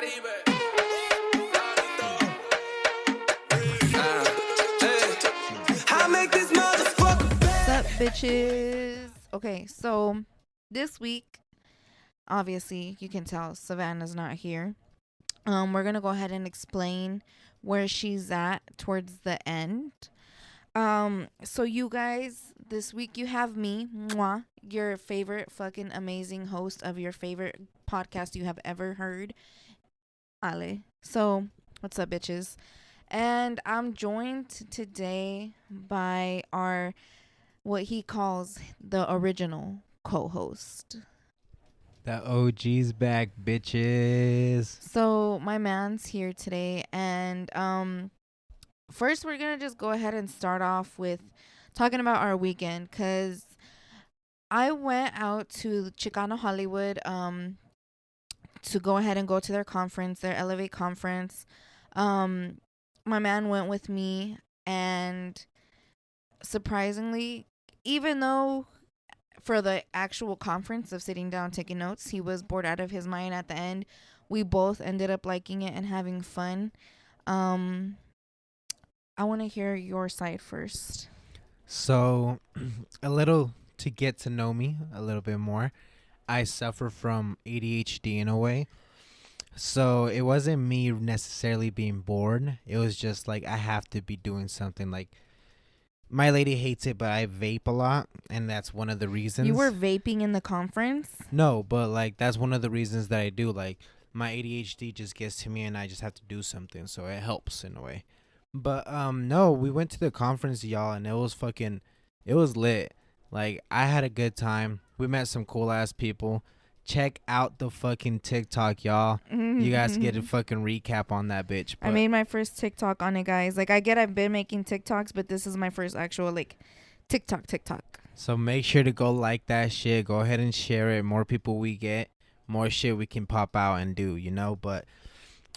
What's up, bitches? Okay, so this week, obviously, you can tell Savannah's not here. We're gonna go ahead and explain where she's at towards the end. So you guys, this week you have me, mwah, your favorite fucking amazing host of your favorite podcast you have ever heard, Ale. So, what's up, bitches? And I'm joined today by our what he calls the original co-host. The OG's back, bitches. So my man's here today, and first we're gonna just go ahead and start off with talking about our weekend, cause I went out to Chicano Hollywood to go ahead and go to their conference, their Elevate conference. My man went with me, and surprisingly, even though for the actual conference of sitting down taking notes, he was bored out of his mind at the end, we both ended up liking it and having fun. I want to hear your side first. So, a little to get to know me a little bit more. I suffer from ADHD in a way. So, it wasn't me necessarily being bored. It was just like I have to be doing something. Like, my lady hates it, but I vape a lot, and that's one of the reasons. You were vaping in the conference? No, but like that's one of the reasons that I do. Like, my ADHD just gets to me, and I just have to do something, so it helps in a way. But no, we went to the conference, y'all, and it was lit. Like, I had a good time. We met some cool ass people. Check out the fucking TikTok, y'all. You guys get a fucking recap on that bitch. I made my first TikTok on it, guys. Like, I've been making TikToks, but this is my first actual, like, TikTok. So make sure to go like that shit. Go ahead and share it. More people we get, more shit we can pop out and do, you know? But,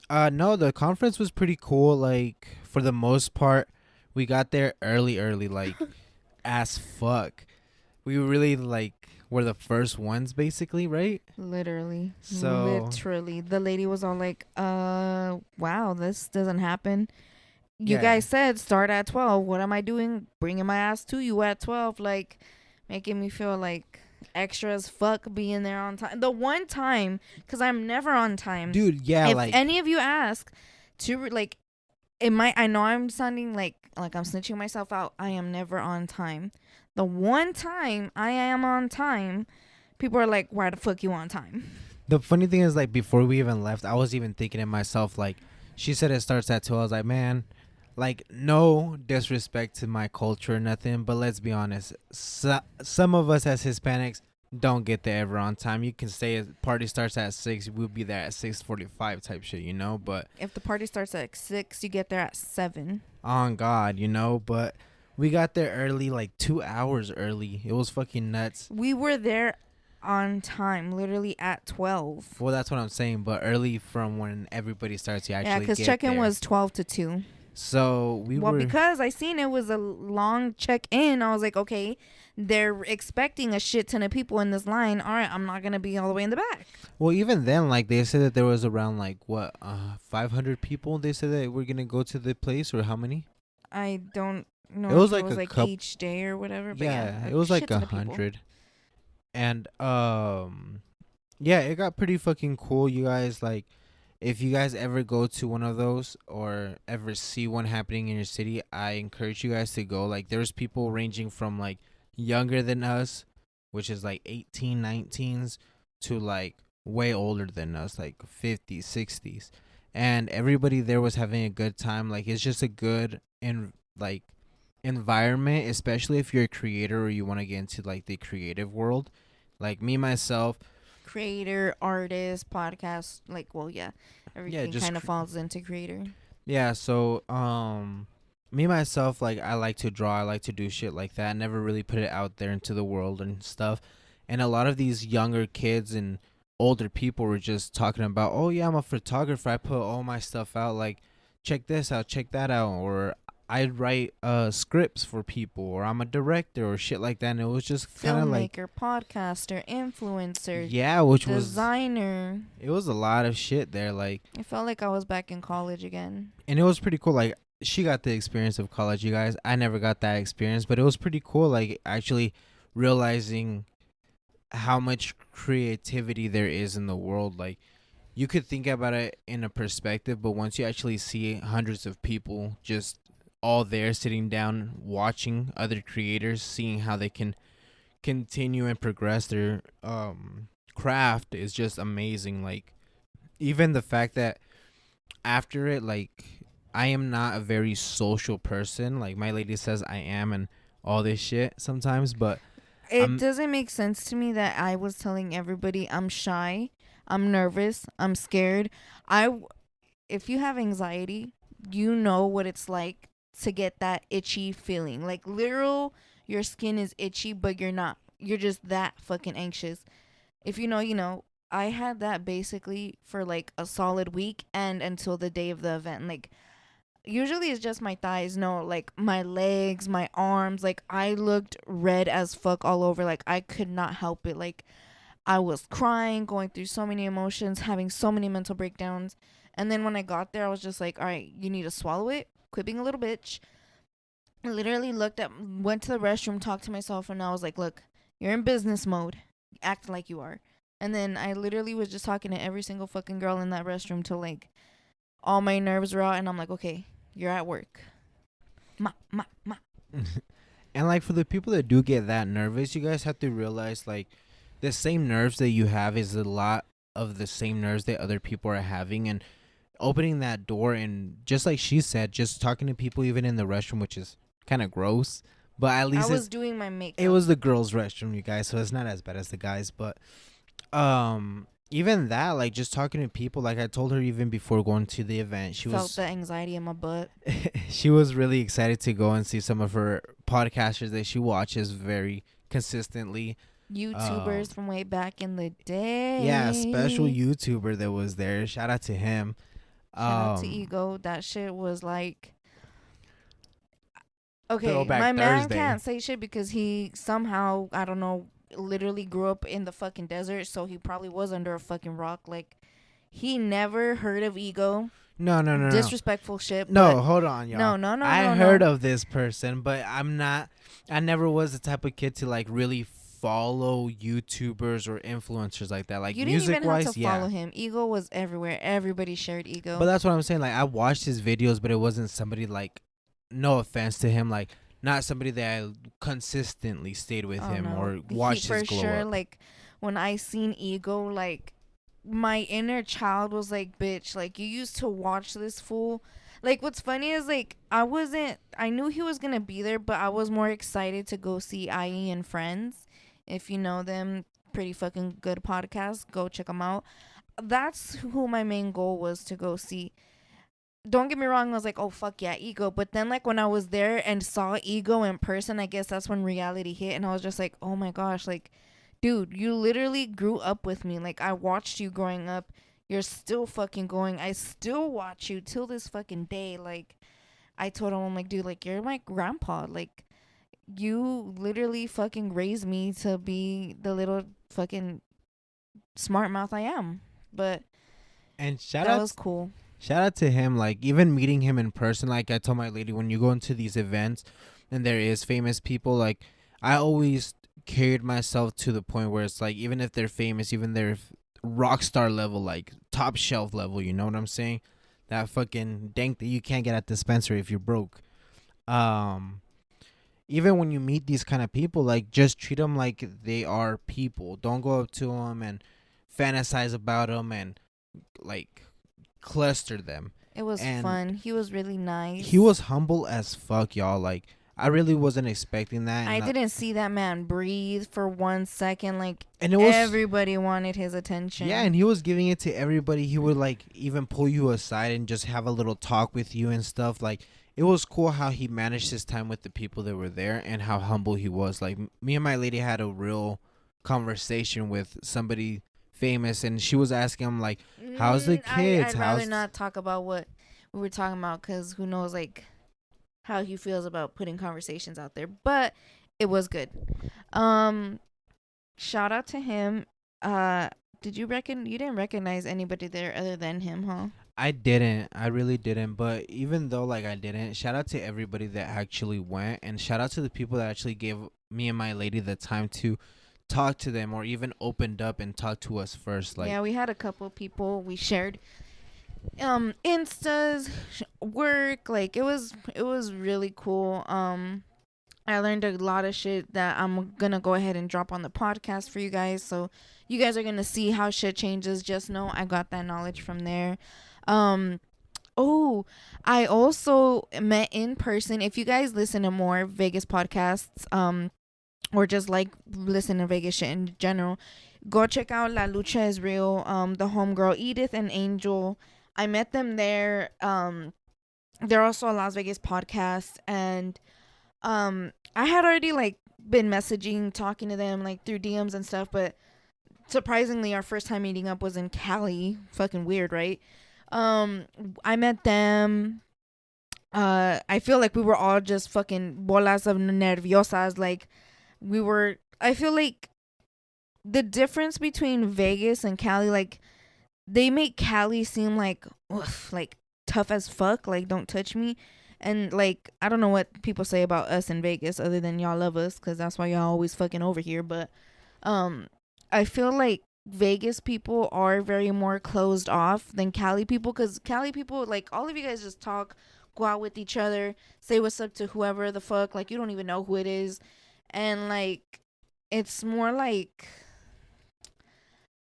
no, the conference was pretty cool. Like, for the most part, we got there early, like, as fuck. We really, like, were the first ones, basically, right? Literally. Literally. The lady was all like, wow, this doesn't happen. You Yeah. guys said start at 12. What am I doing? Bringing my ass to you at 12. Like, making me feel like extra as fuck being there on time. The one time, because I'm never on time. Dude, yeah, if like, any of you ask to, like, I know I'm sounding like I'm snitching myself out. I am never on time. The one time I am on time, people are like, why the fuck you on time? the funny thing is, like, before we even left, I was even thinking to myself, like, she said it starts at 12. I was like, man, like, no disrespect to my culture or nothing, but let's be honest. Some of us as Hispanics don't get there ever on time. You can say a party starts at 6, we'll be there at 6:45 type shit, you know? But If the party starts at 6, you get there at 7. on God, you know? But we got there early, like 2 hours early. It was fucking nuts. We were there on time, literally at 12. Well, that's what I'm saying, but early from when everybody starts to actually Yeah, because get check-in there. was 12 to 2. So we Well, were... because I seen it was a long check-in, I was like, okay, they're expecting a shit ton of people in this line. All right, I'm not going to be all the way in the back. Well, even then, like, they said that there was around, like, 500 people. They said that we're going to go to the place, or how many? I don't know. It was if like it was a each day or whatever. But Yeah, it was like shit ton of people. 100. And, yeah, it got pretty fucking cool, you guys. Like, if you guys ever go to one of those or ever see one happening in your city, I encourage you guys to go. Like, there's people ranging from, like, younger than us, which is like 18, 19s, to like way older than us, like 50s, 60s. And everybody there was having a good time. Like, it's just a good environment, especially if you're a creator or you want to get into like the creative world. Like me, myself, Creator, artist, podcast, like, well, yeah, everything just kind of falls into creator. yeah, so me myself, like, I like to draw, I like to do shit like that. I never really put it out there into the world and stuff. And a lot of these younger kids and older people were just talking about, oh yeah, I'm a photographer, I put all my stuff out, like, check this out, check that out. Or I'd write scripts for people, or I'm a director or shit like that, and it was just kind of like, Filmmaker, podcaster, influencer, yeah, which was, designer. it was a lot of shit there, like, I felt like I was back in college again. and it was pretty cool. Like, she got the experience of college, you guys. I never got that experience, but it was pretty cool, like, actually realizing how much creativity there is in the world. Like, you could think about it in a perspective, but once you actually see hundreds of people just all there sitting down watching other creators, seeing how they can continue and progress their craft, is just amazing. Like, even the fact that after it, like, I am not a very social person. Like, my lady says I am, and all this shit sometimes, but It I'm doesn't make sense to me that I was telling everybody I'm shy, I'm nervous, I'm scared. If you have anxiety, you know what it's like to get that itchy feeling. Like literal, your skin is itchy, but you're not. You're just that fucking anxious. If you know, you know. I had that basically for like a solid week and until the day of the event. Like usually it's just my thighs, no, like my legs, my arms, like I looked red as fuck all over. Like I could not help it. Like I was crying, going through so many emotions, having so many mental breakdowns. And then when I got there, I was just like, all right, you need to swallow it. Quit being a little bitch. I literally went to the restroom, talked to myself, and I was like, look, you're in business mode. Act like you are. And then I literally was just talking to every single fucking girl in that restroom till like all my nerves were out. And I'm like, okay, you're at work. Ma. and like, for the people that do get that nervous, you guys have to realize, like, the same nerves that you have is a lot of the same nerves that other people are having, and opening that door, and just like she said, just talking to people even in the restroom, which is kind of gross, but at I least was doing my makeup. it was the girls' restroom, you guys, so it's not as bad as the guys. But even that, like, just talking to people, like, I told her even before going to the event, she felt was the anxiety in my butt. she was really excited to go and see some of her podcasters that she watches very consistently. YouTubers from way back in the day. Yeah, special YouTuber that was there. Shout out to him. Shout out to Ego. That shit was like, okay, Throwback my man Thursday. can't say shit because he somehow, I don't know, literally grew up in the fucking desert, so he probably was under a fucking rock. Like, he never heard of Ego. No. Disrespectful shit. No, hold on, y'all. No. I heard of this person, but I never was the type of kid to, like, really follow YouTubers or influencers like that. Like, You didn't music even wise, have to follow him. Ego was everywhere. Everybody shared Ego. But that's what I'm saying. Like, I watched his videos, but it wasn't somebody, like, no offense to him, like, not somebody that I consistently stayed with him or watched his glow up. Like when I seen Ego, like my inner child was like, bitch, like you used to watch this fool. Like what's funny is like I knew he was gonna be there, but I was more excited to go see IE and Friends. If you know them, pretty fucking good podcast. Go check them out. That's who my main goal was to go see. Don't get me wrong, I was like, oh fuck yeah, Ego. But then like when I was there and saw Ego in person, I guess that's when reality hit, and I was just like, oh my gosh, like, dude, you literally grew up with me. Like I watched you growing up. You're still fucking going. I still watch you till this fucking day. Like I told him, I'm like, dude, like you're my grandpa. Like you literally fucking raised me to be the little fucking smart mouth I am. But And that was cool. shout out to him. Like, even meeting him in person, like I told my lady, when you go into these events and there is famous people, like, I always carried myself to the point where it's like, even if they're famous, even they're rock star level, like top shelf level, you know what I'm saying? That fucking dank that you can't get at dispensary if you're broke. Even when you meet these kind of people, like, just treat them like they are people. Don't go up to them and fantasize about them and, like, cluster them. It was fun. He was really nice. He was humble as fuck, y'all. Like, I really wasn't expecting that. I didn't see that man breathe for 1 second. Like, and it was, everybody wanted his attention. Yeah, and he was giving it to everybody. He would, like, even pull you aside and just have a little talk with you and stuff. Like, it was cool how he managed his time with the people that were there and how humble he was. Like, me and my lady had a real conversation with somebody famous, and she was asking him, like, how's the kids? I'd rather not talk about what we were talking about, because who knows, like, how he feels about putting conversations out there. But it was good. Um, Shout out to him. Uh, did you reckon you didn't recognize anybody there other than him, huh? I didn't. I really didn't. But even though like I didn't, shout out to everybody that actually went, and shout out to the people that actually gave me and my lady the time to talk to them, or even opened up and talked to us first. Like, Yeah, we had a couple people. We shared instas, work. Like it was really cool. I learned a lot of shit that I'm gonna go ahead and drop on the podcast for you guys. So you guys are gonna see how shit changes. Just know I got that knowledge from there. Um, oh, I also met in person. If you guys listen to more Vegas podcasts, or just like listen to Vegas shit in general, go check out La Lucha is Real. The homegirl Edith and Angel. I met them there. They're also a Las Vegas podcast, and I had already like been messaging, talking to them like through DMs and stuff, but surprisingly, our first time meeting up was in Cali. Fucking weird, right? I met them. I feel like we were all just fucking bolas of nerviosas. Like we were. I feel like the difference between Vegas and Cali, like they make Cali seem like oof, like tough as fuck. Like don't touch me. And like I don't know what people say about us in Vegas other than y'all love us because that's why y'all always fucking over here. But um, I feel like Vegas people are very more closed off than Cali people because Cali people like all of you guys just talk, go out with each other, say what's up to whoever the fuck. Like you don't even know who it is, and like it's more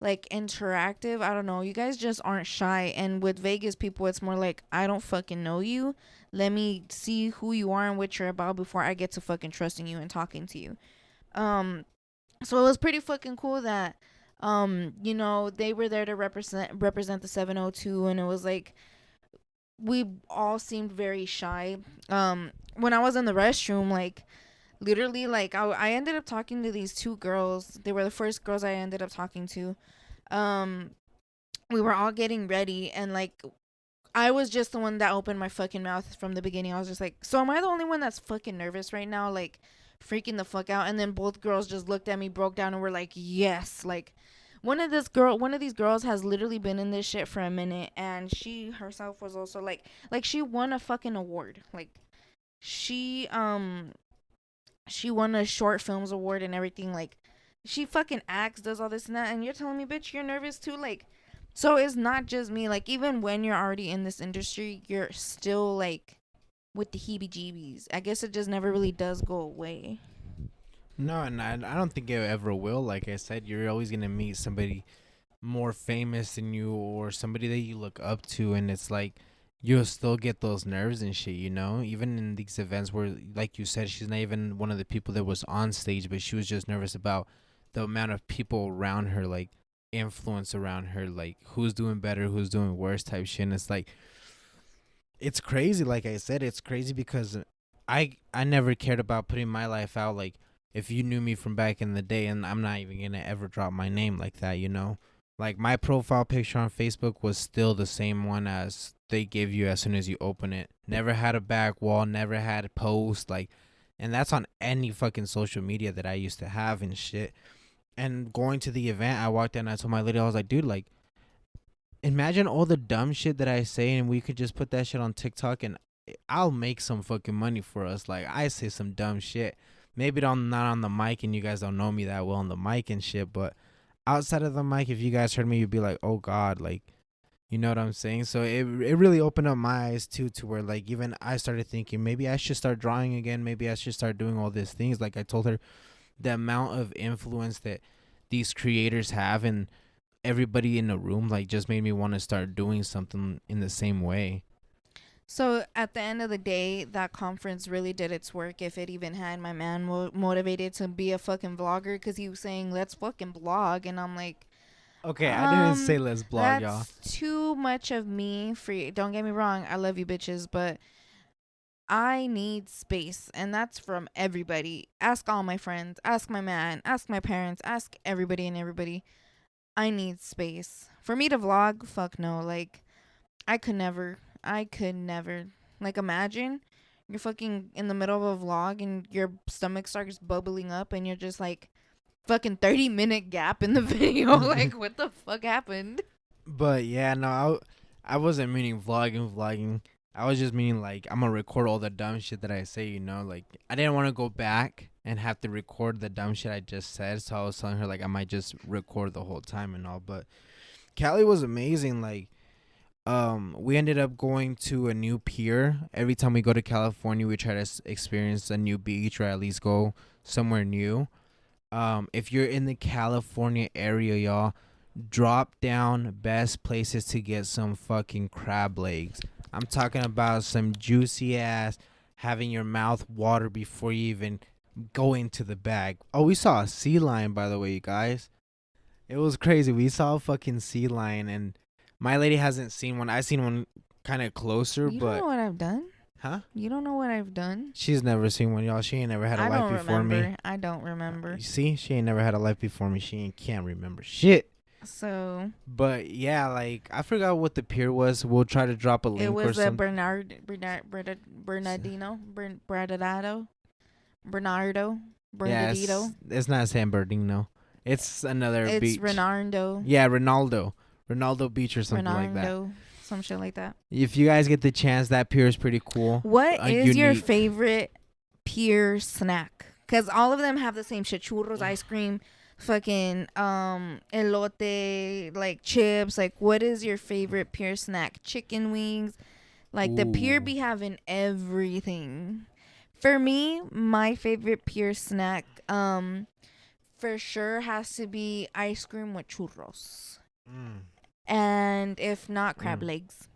like interactive. I don't know. You guys just aren't shy. And with Vegas people, it's more like I don't fucking know you. Let me see who you are and what you're about before I get to fucking trusting you and talking to you. Um, so it was pretty fucking cool that they were there to represent the 702, and it was like we all seemed very shy. When I was in the restroom, like literally like I ended up talking to these two girls. They were the first girls I ended up talking to. um we were all getting ready, and like I was just the one that opened my fucking mouth from the beginning. I was just like, so am I the only one that's fucking nervous right now, like freaking the fuck out? And then both girls just looked at me, broke down, and were like, yes. Like one of these girls has literally been in this shit for a minute, and she herself was also like she won a fucking award. Like she she won a short films award and everything. Like she fucking acts, does all this and that, and you're telling me, bitch, you're nervous too? Like, so it's not just me. Like even when you're already in this industry, you're still like with the heebie jeebies. I guess it just never really does go away. no, and I don't think it ever will. Like I said, you're always gonna meet somebody more famous than you, or somebody that you look up to, and it's like you'll still get those nerves and shit, even in these events where, like you said, she's not even one of the people that was on stage, but she was just nervous about the amount of people around her, like influence around her, like who's doing better, who's doing worse type shit. And it's like it's crazy. Like I said, it's crazy because I never cared about putting my life out. Like if you knew me from back in the day, and I'm not even gonna ever drop my name like that. Like my profile picture on Facebook was still the same one as they give you as soon as you open it. Never had a back wall, never had a post, like, and that's on any fucking social media that I used to have and shit. And going to the event, I walked in and I told my lady, I was like, dude, like, imagine all the dumb shit that I say, and we could just put that shit on TikTok, and I'll make some fucking money for us. Like, I say some dumb shit. Maybe not on the mic, and you guys don't know me that well on the mic and shit, but outside of the mic, if you guys heard me, you'd be like, oh God, like, you know what I'm saying? So it really opened up my eyes too, to where like even I started thinking maybe I should start drawing again. Maybe I should start doing all these things. Like I told her, the amount of influence that these creators have and everybody in the room like just made me want to start doing something in the same way. So at the end of the day, that conference really did its work. If it even had my man motivated to be a fucking vlogger, because he was saying let's fucking vlog, and I'm like, Okay, I didn't say let's blog, y'all. that's too much of me for you. Don't get me wrong, I love you bitches, but I need space, and that's from everybody. Ask all my friends, ask my man, ask my parents, ask everybody and everybody. I need space. For me to vlog, fuck no. Like I could never. Like imagine You're fucking in the middle of a vlog and your stomach starts bubbling up and you're just like fucking 30-minute gap in the video. Like, what the fuck happened? But yeah, no, I wasn't meaning vlogging. I was just meaning like I'm gonna record all the dumb shit that I say. You know, like I didn't want to go back and have to record the dumb shit I just said. So I was telling her like I might just record the whole time and all. But Cali was amazing. Like, we ended up going to a new pier. Every time we go to California, we try to experience a new beach or at least go somewhere new. If you're in the California area, y'all, drop down best places to get some fucking crab legs. I'm talking about some juicy ass, having your mouth water before you even go into the bag. Oh, we saw a sea lion, by the way, you guys. It was crazy. We saw a fucking sea lion, and my lady hasn't seen one. I seen one kind of closer, You but don't know what I've done? huh? You don't know what I've done? She's never seen one, y'all. She ain't never had a I life don't before me. remember. I don't remember. You see, she ain't never had a life before me. Can't remember shit. So But yeah, like I forgot what the pier was. We'll try to drop a link it or was a something. Bernardo. Yeah, it's not San Bernardino. It's another It's beach. Renardo. Yeah, Ronaldo Beach or something like that. Renardo. Some shit like that. If you guys get the chance, that pier is pretty cool. What is your unique. favorite pier snack? Because all of them have the same shit. Churros, ice cream, fucking elote, like chips. Like, what is your favorite pier snack? Chicken wings. Like, the pier Ooh. be having everything. For me, my favorite pier snack, for sure has to be ice cream with churros. And if not, crab legs.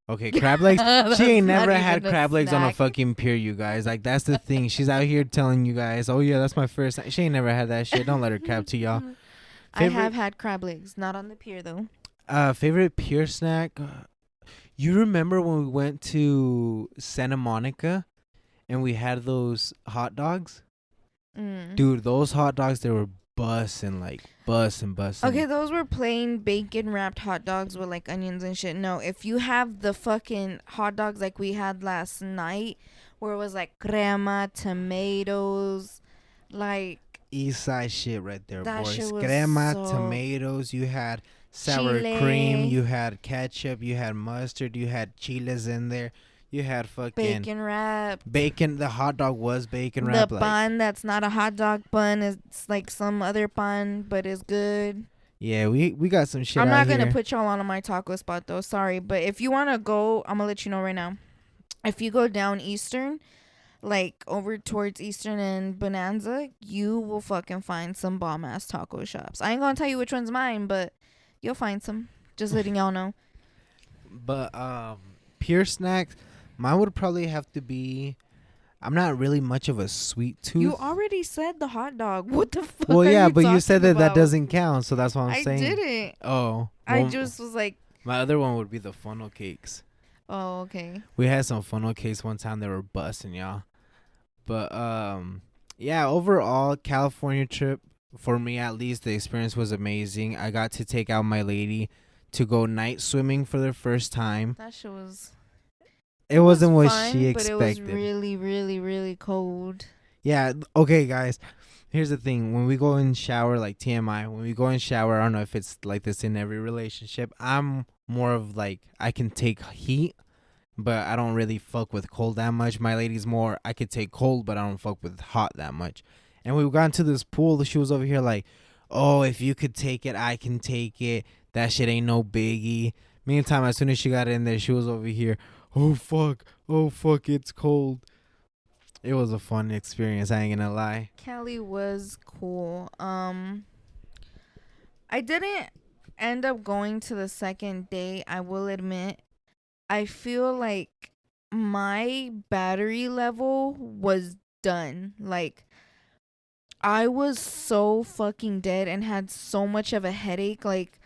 Okay, crab legs. She ain't That's never not had even a crab legs on a snack. fucking pier, you guys. Like that's the thing. She's out here telling you guys, "Oh yeah, that's my first." She ain't never had that shit. Don't let her crab to y'all. I have had crab legs, not on the pier though. Favorite pier snack. You remember when we went to Santa Monica, and we had those hot dogs? Dude, those hot dogs, they were bussin'. Okay, those were plain bacon wrapped hot dogs with like onions and shit. No, if you have the fucking hot dogs like we had last night, where it was like crema, tomatoes, like East side shit right there, that boys. shit was Crema, so tomatoes. You had sour Chile. cream. You had ketchup. You had mustard. You had chiles in there. You had fucking bacon wrap. bacon. The hot dog was bacon The wrap. bun that's not a hot dog bun. It's like some other bun, but it's good. Yeah, we got some shit. I'm out not gonna here. put y'all on my taco spot though. Sorry, but if you wanna go, I'm gonna let you know right now. If you go down Eastern, like over towards Eastern and Bonanza, you will fucking find some bomb ass taco shops. I ain't gonna tell you which one's mine, but you'll find some. Just letting y'all know. But pure snacks, mine would probably have to be. I'm not really much of a sweet tooth. You already said the hot dog. What the fuck? Well, are yeah, you but you said talking that about? doesn't count, so that's what I'm I saying. didn't. Oh, I well, just was like, my other one would be the funnel cakes. oh, okay. We had some funnel cakes one time. They were busting, y'all. But yeah. Overall, California trip for me at least, the experience was amazing. I got to take out my lady to go night swimming for the first time. That shit was. It wasn't what fun, she but expected. it was really, really, really cold. Yeah. Okay, guys. Here's the thing. When we go in shower, like TMI, when we go in shower, I don't know if it's like this in every relationship. I'm more of like, I can take heat, but I don't really fuck with cold that much. My lady's more, I could take cold, but I don't fuck with hot that much. And we got into this pool. She was over here like, oh, if you could take it, I can take it. That shit ain't no biggie. Meantime, as soon as she got in there, she was over here, oh, fuck, it's cold. It was a fun experience, I ain't gonna lie. Cali was cool. I didn't end up going to the second day, I will admit. I feel like my battery level was done. Like, I was so fucking dead and had so much of a headache. Like,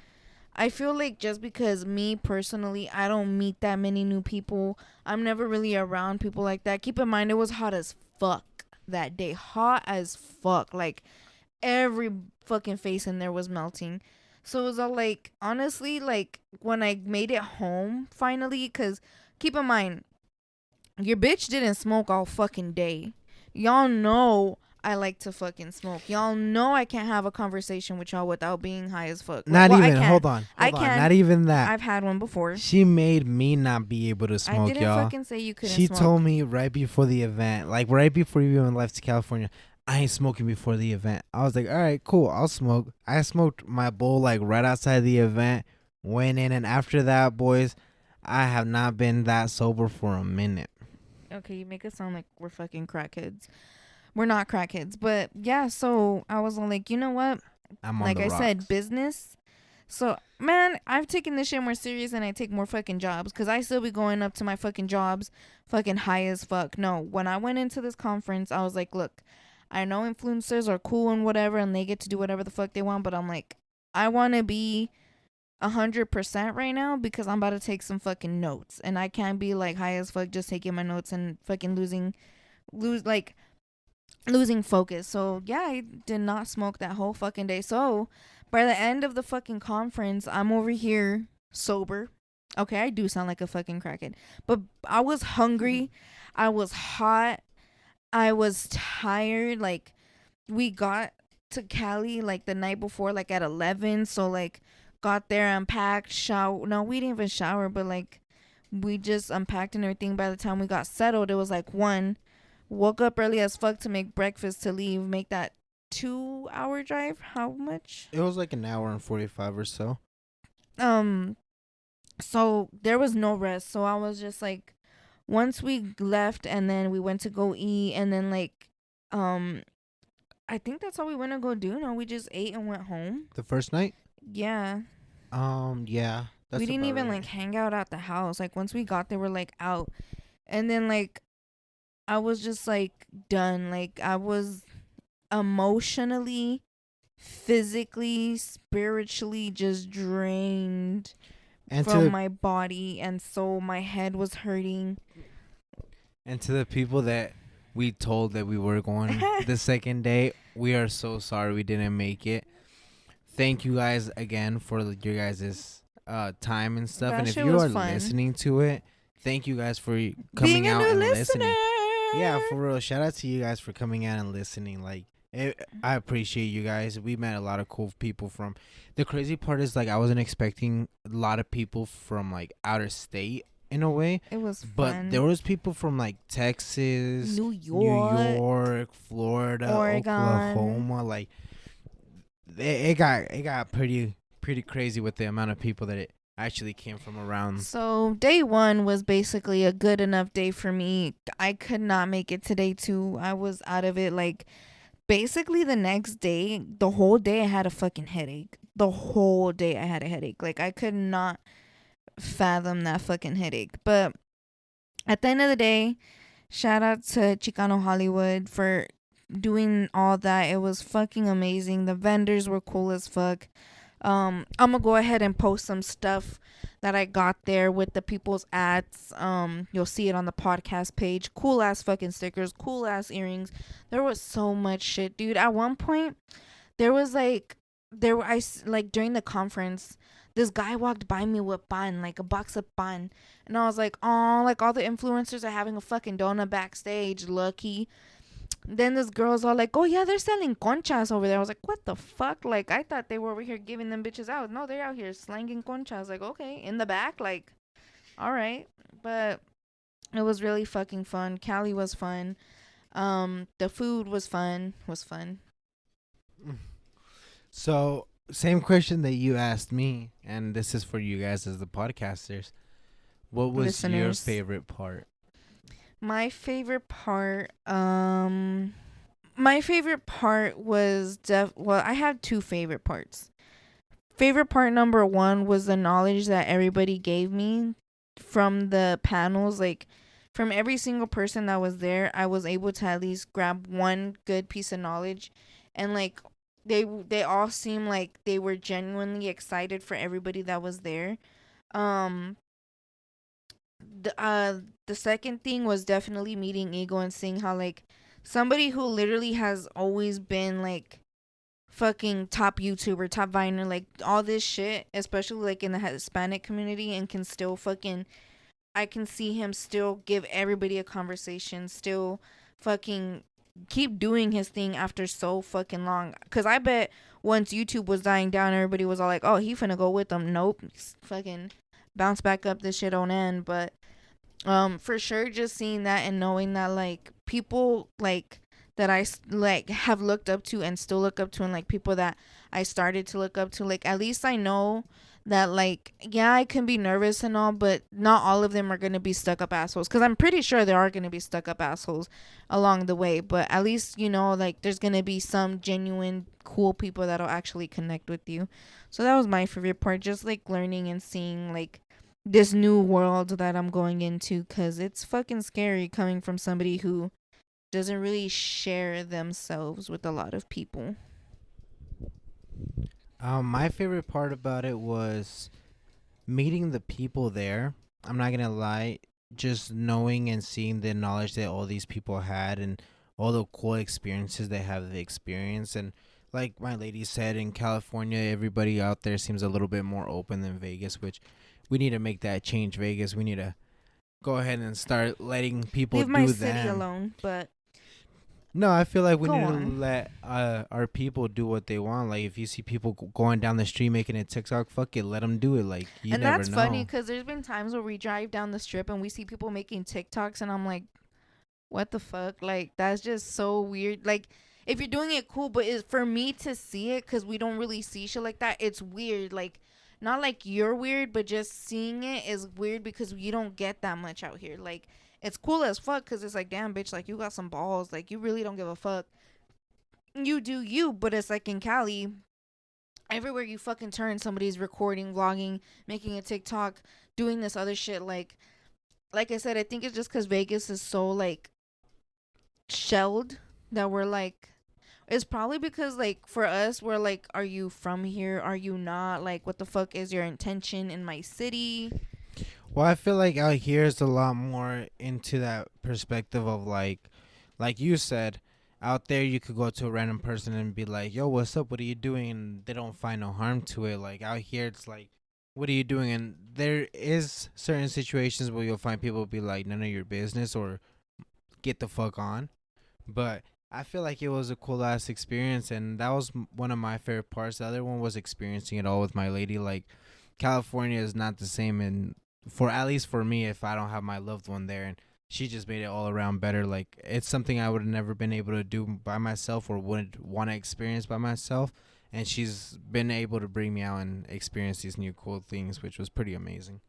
I feel like just because me personally, I don't meet that many new people. I'm never really around people like that. Keep in mind, it was hot as fuck that day. Hot as fuck. Like, every fucking face in there was melting. So it was all like, honestly, like, when I made it home finally, because keep in mind, Your bitch didn't smoke all fucking day. Y'all know I like to fucking smoke. Y'all know I can't have a conversation with y'all without being high as fuck. Not Well, I even. can. Hold on. I Hold on. can. Not even that. I've had one before. She made me not be able to smoke, I didn't y'all. fucking say you couldn't She smoke. told me right before the event, like right before we even left to California, I ain't smoking before the event. I was like, all right, cool, I'll smoke. I smoked my bowl like right outside the event, went in, and after that, boys, I have not been that sober for a minute. Okay, you make it sound like we're fucking crackheads. We're not crackheads, but yeah. So I was like, you know what? I'm on Like the I rocks. said, business. So man, I've taken this shit more serious and I take more fucking jobs because I still be going up to my fucking jobs, fucking high as fuck. No, when I went into this conference, I was like, look, I know influencers are cool and whatever, and they get to do whatever the fuck they want, but I'm like, I want to be 100% right now because I'm about to take some fucking notes, and I can't be like high as fuck just taking my notes and fucking losing focus. So yeah, I did not smoke that whole fucking day. So by the end of the fucking conference, I'm over here sober. Okay, I do sound like a fucking crackhead, but I was hungry, I was hot, I was tired. Like, we got to Cali like the night before, like at 11. So like, got there, unpacked, shower. No, we didn't even shower, but like, we just unpacked and everything. By the time we got settled, it was like 1. Woke up early as fuck to make breakfast to leave, make that 2-hour drive. How much? It was like an hour and 45 or so. So there was no rest. So I was just like, once we left and then we went to go eat, and then like, I think that's all we went to go do. No, we just ate and went home. The first night? Yeah. Yeah. We didn't even like hang out at the house. Like, once we got there, we're like out. And then like, I was just like done. Like, I was emotionally, physically, spiritually just drained from my body, and so my head was hurting. And to the people that we told that we were going the second day, we are so sorry we didn't make it. Thank you guys again for your guys' time and stuff. That and if shit you was are fun. listening to it, thank you guys for Being coming a out new and listener. listening. Yeah, for real. Shout out to you guys for coming out and listening. Like, I appreciate you guys. We met a lot of cool people from. The crazy part is, like, I wasn't expecting a lot of people from like outer state in a way. It was But fun. there was people from like Texas, New York, Florida, Oregon. Oklahoma. Like, it got pretty crazy with the amount of people that it actually came from around. So day 1 was basically a good enough day for me. I could not make it to day 2. I was out of it. Like, basically the next day, the whole day I had a fucking headache. The whole day I had a headache. Like, I could not fathom that fucking headache. But at the end of the day, shout out to Chicano Hollywood for doing all that. It was fucking amazing. The vendors were cool as fuck. I'm gonna go ahead and post some stuff that I got there with the people's ads. You'll see it on the podcast page. Cool ass fucking stickers, cool ass earrings. There was so much shit, dude. At one point, there was like, during the conference, this guy walked by me with pan, like a box of pan, and I was like, oh, like all the influencers are having a fucking donut backstage, lucky. Then this girl's all like, oh yeah, they're selling conchas over there. I was like, what the fuck? Like, I thought they were over here giving them bitches out. No, they're out here slanging conchas. Like, okay, in the back, like, all right. But it was really fucking fun. Cali was fun. The food was fun. So, same question that you asked me, and this is for you guys as the podcasters. What was your Listeners. favorite part? My favorite part, was well, I have 2 favorite parts. Favorite part number 1 was the knowledge that everybody gave me from the panels. Like, from every single person that was there, I was able to at least grab one good piece of knowledge, and like, they all seemed like they were genuinely excited for everybody that was there. The second thing was definitely meeting Ego and seeing how, like, somebody who literally has always been like fucking top YouTuber, top Viner, like all this shit, especially like in the Hispanic community, and can still fucking I can see him still give everybody a conversation, still fucking keep doing his thing after so fucking long. Cause I bet once YouTube was dying down, everybody was all like, "Oh, he finna go with them." Nope, fucking bounce back up this shit on end. But for sure, just seeing that and knowing that like people like that like have looked up to and still look up to, and like people that I started to look up to, like at least I know that like yeah, I can be nervous and all, but not all of them are gonna be stuck up assholes. Cause I'm pretty sure there are gonna be stuck up assholes along the way, but at least you know like there's gonna be some genuine cool people that'll actually connect with you. So that was my favorite part, just like learning and seeing like this new world that I'm going into, because it's fucking scary coming from somebody who doesn't really share themselves with a lot of people. My favorite part about it was meeting the people there. I'm not gonna lie, just knowing and seeing the knowledge that all these people had and all the cool experiences they have experienced. And like my lady said, in California, everybody out there seems a little bit more open than Vegas, which we need to make that change. Vegas, we need to go ahead and start letting people Leave my do city them. alone, but No, I feel like we go need to on. let our people do what they want. Like, if you see people going down the street making a TikTok, fuck it, let them do it. Like, you And never that's funny know. because there's been times where we drive down the strip and we see people making TikToks, and I'm like, what the fuck? Like, that's just so weird. Like, if you're doing it, cool, but it's for me to see it, because we don't really see shit like that, it's weird. Like, not like you're weird, but just seeing it is weird because you don't get that much out here. Like, it's cool as fuck because it's like, damn, bitch, like, you got some balls. Like, you really don't give a fuck. You do you, but it's like in Cali, everywhere you fucking turn, somebody's recording, vlogging, making a TikTok, doing this other shit. Like I said, I think it's just because Vegas is so like shelled that we're like, it's probably because like for us we're like, are you from here, are you not, like what the fuck is your intention in my city? Well, I feel like out here is a lot more into that perspective of like you said, out there you could go to a random person and be like, "Yo, what's up? What are you doing?" And they don't find no harm to it. Like out here, it's like, "What are you doing?" And there is certain situations where you'll find people be like, "None of your business," or "Get the fuck on." But I feel like it was a cool ass experience, and that was one of my favorite parts. The other one was experiencing it all with my lady. Like, California is not the same, and for at least for me, if I don't have my loved one there, and she just made it all around better. Like, it's something I would have never been able to do by myself or would want to experience by myself. And she's been able to bring me out and experience these new cool things, which was pretty amazing.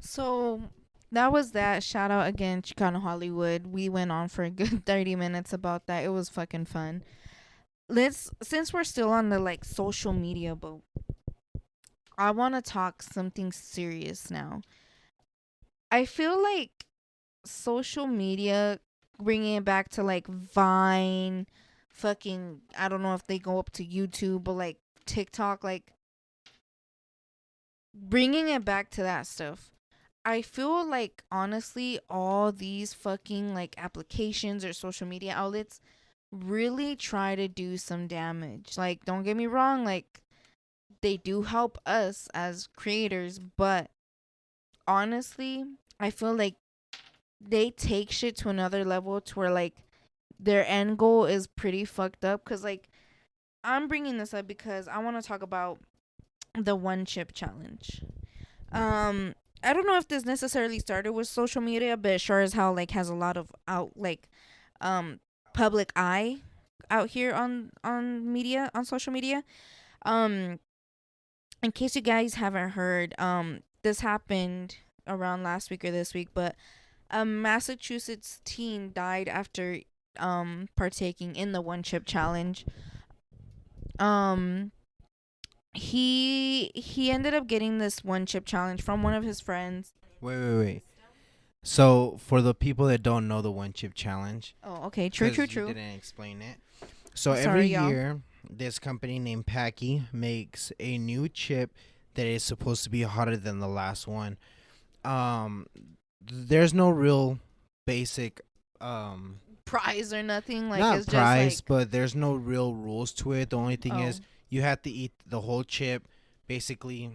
So that was that. Shout out again, Chicano Hollywood. We went on for a good 30 minutes about that. It was fucking fun. Let's, since we're still on the like social media boat, I want to talk something serious now. I feel like social media, bringing it back to like Vine, fucking, I don't know if they go up to YouTube, but like TikTok, like bringing it back to that stuff. I feel like honestly, all these fucking like applications or social media outlets really try to do some damage. Like, don't get me wrong, like they do help us as creators, but honestly, I feel like they take shit to another level to where like their end goal is pretty fucked up. Cause like I'm bringing this up because I want to talk about the one chip challenge. Um, I don't know if this necessarily started with social media, but it sure as hell like has a lot of out like um public eye out here on media, on social media. Um, in case you guys haven't heard, this happened around last week or this week, but a Massachusetts teen died after partaking in the one chip challenge. Um, he ended up getting this one chip challenge from one of his friends. Wait. So, for the people that don't know the one chip challenge, Oh, okay. True, true, because you true. didn't explain it. So every Sorry, y'all. year, this company named Packy makes a new chip that is supposed to be hotter than the last one. Um, there's no real basic, Prize or nothing. Like not it's just price, like, but there's no real rules to it. The only thing oh, is you have to eat the whole chip, basically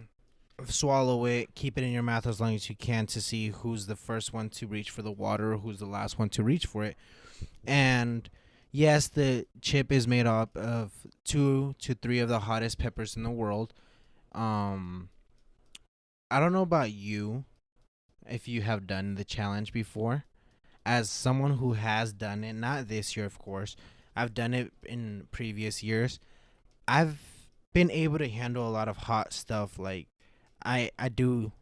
swallow it, keep it in your mouth as long as you can to see who's the first one to reach for the water or who's the last one to reach for it. And yes, the chip is made up of 2 to 3 of the hottest peppers in the world. Um, I don't know about you if you have done the challenge before. As someone who has done it, not this year, of course, I've done it in previous years. I've been able to handle a lot of hot stuff. Like, I do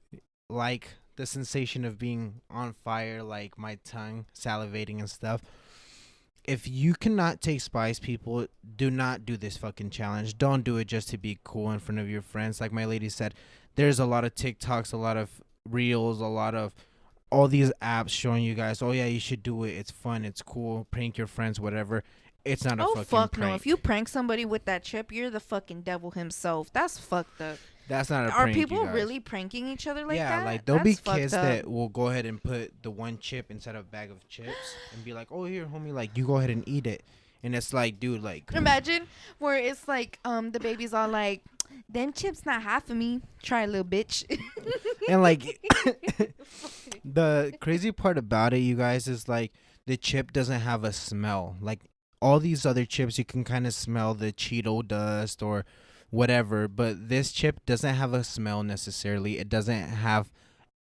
like the sensation of being on fire, like my tongue salivating and stuff. If you cannot take spice, people, do not do this fucking challenge. Don't do it just to be cool in front of your friends. Like my lady said, there's a lot of TikToks, a lot of reels, a lot of all these apps showing you guys, oh yeah, you should do it. It's fun. It's cool. Prank your friends, whatever. It's not a Oh fucking fuck no! prank. If you prank somebody with that chip, you're the fucking devil himself. That's fucked up. That's not a Are prank, you people guys. really pranking each other like Yeah, that? like there'll be That's fucked kids up. that will go ahead and put the one chip inside of a bag of chips and be like, "Oh, here, homie, like you go ahead and eat it." And it's like, dude, like Imagine where it's like the baby's all like, "Them chips not half of me. Try a little bitch." and like the crazy part about it, you guys, is like the chip doesn't have a smell. Like all these other chips, you can kind of smell the Cheeto dust or whatever, but this chip doesn't have a smell necessarily. It doesn't have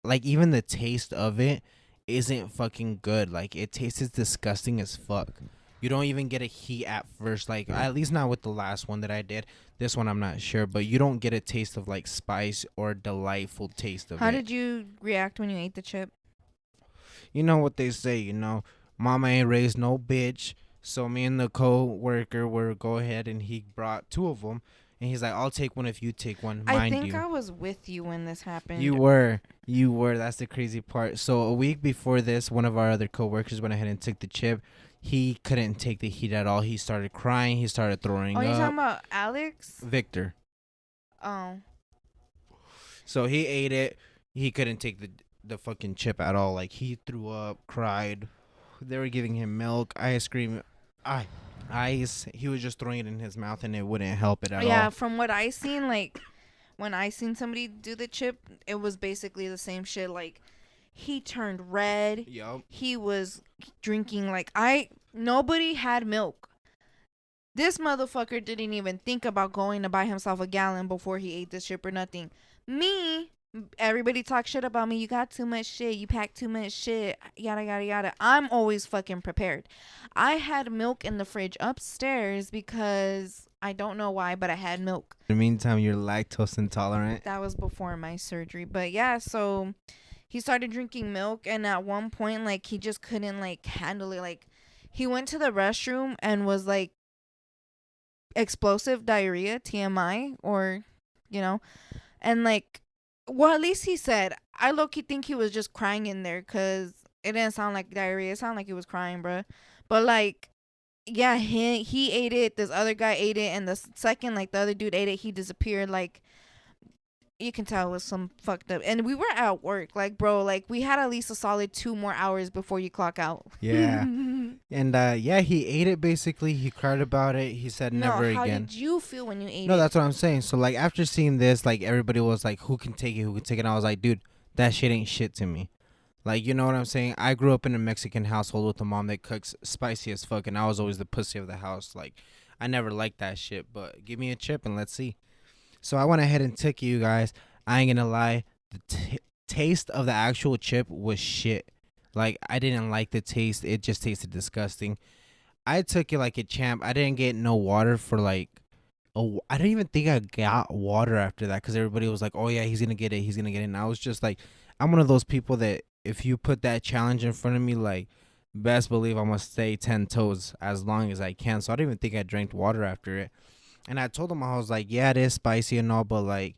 like even the taste of it isn't fucking good. Like it tastes disgusting as fuck. You don't even get a heat at first, like at least not with the last one that I did. This one I'm not sure, but you don't get a taste of like spice or delightful taste of How it. did you react when you ate the chip? You know what they say, mama ain't raised no bitch. So me and the co-worker were go ahead and he brought 2 of them. And he's like, I'll take one if you take one, I mind think you. I was with you when this happened. You were. That's the crazy part. So a week before this, one of our other coworkers went ahead and took the chip. He couldn't take the heat at all. He started crying. He started throwing Oh, you're up. talking about Alex? Victor. Oh. So he ate it. He couldn't take the fucking chip at all. Like he threw up, cried. They were giving him milk, ice cream, ice. He was just throwing it in his mouth, and it wouldn't help it at all. Yeah, from what I seen, like when I seen somebody do the chip, it was basically the same shit. Like he turned red. Yup. He was drinking like nobody had milk. This motherfucker didn't even think about going to buy himself a gallon before he ate this chip or nothing. Me, everybody talk shit about me. You got too much shit. You pack too much shit. Yada, yada, yada. I'm always fucking prepared. I had milk in the fridge upstairs because I don't know why, but I had milk. In the meantime, you're lactose intolerant. That was before my surgery. But yeah, so he started drinking milk, and at one point, like, he just couldn't, like, handle it. Like, he went to the restroom and was, like, explosive diarrhea, TMI, or, and, like, well, at least he said, I low-key think he was just crying in there, because it didn't sound like diarrhea. It sounded like he was crying, bruh. But, like, yeah, he ate it, this other guy ate it, and the second, like, the other dude ate it, he disappeared. Like, you can tell it was some fucked up. And we were at work, like, bro, like, we had at least a solid 2 more hours before you clock out. Yeah. And yeah, he ate it. Basically, he cried about it. He said never how again. did you feel when you ate No, it? that's what I'm saying. So like after seeing this, like everybody was like, who can take it, who can take it? And I was like, dude, that shit ain't shit to me. Like, you know what I'm saying? I grew up in a Mexican household with a mom that cooks spicy as fuck, and I was always the pussy of the house. Like, I never liked that shit, but give me a chip and let's see. So I went ahead and took it, you guys. I ain't gonna lie, the taste of the actual chip was shit. Like, I didn't like the taste. It just tasted disgusting. I took it like a champ. I didn't get no water for like, I don't even think I got water after that because everybody was like, oh yeah, he's gonna get it, he's gonna get it. And I was just like, I'm one of those people that if you put that challenge in front of me, like, best believe I'm gonna stay 10 toes as long as I can. So I don't even think I drank water after it. And I told him, I was like, yeah, it is spicy and all, but like,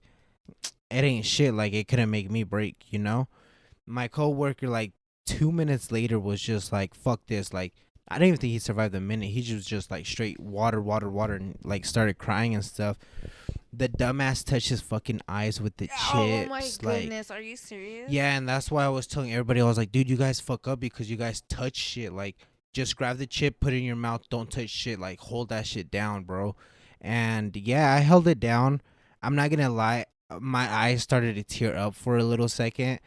it ain't shit. Like, it couldn't make me break, My coworker, like, 2 minutes later was just like, fuck this. Like, I didn't even think he survived a minute. He just like straight water, and like started crying and stuff. The dumbass touched his fucking eyes with the chips. Oh my goodness, like, are you serious? yeah, and that's why I was telling everybody, I was like, dude, you guys fuck up because you guys touch shit. Like, just grab the chip, put it in your mouth, don't touch shit. Like, hold that shit down, bro. And yeah, I held it down. I'm not gonna lie. my eyes started to tear up for a little second.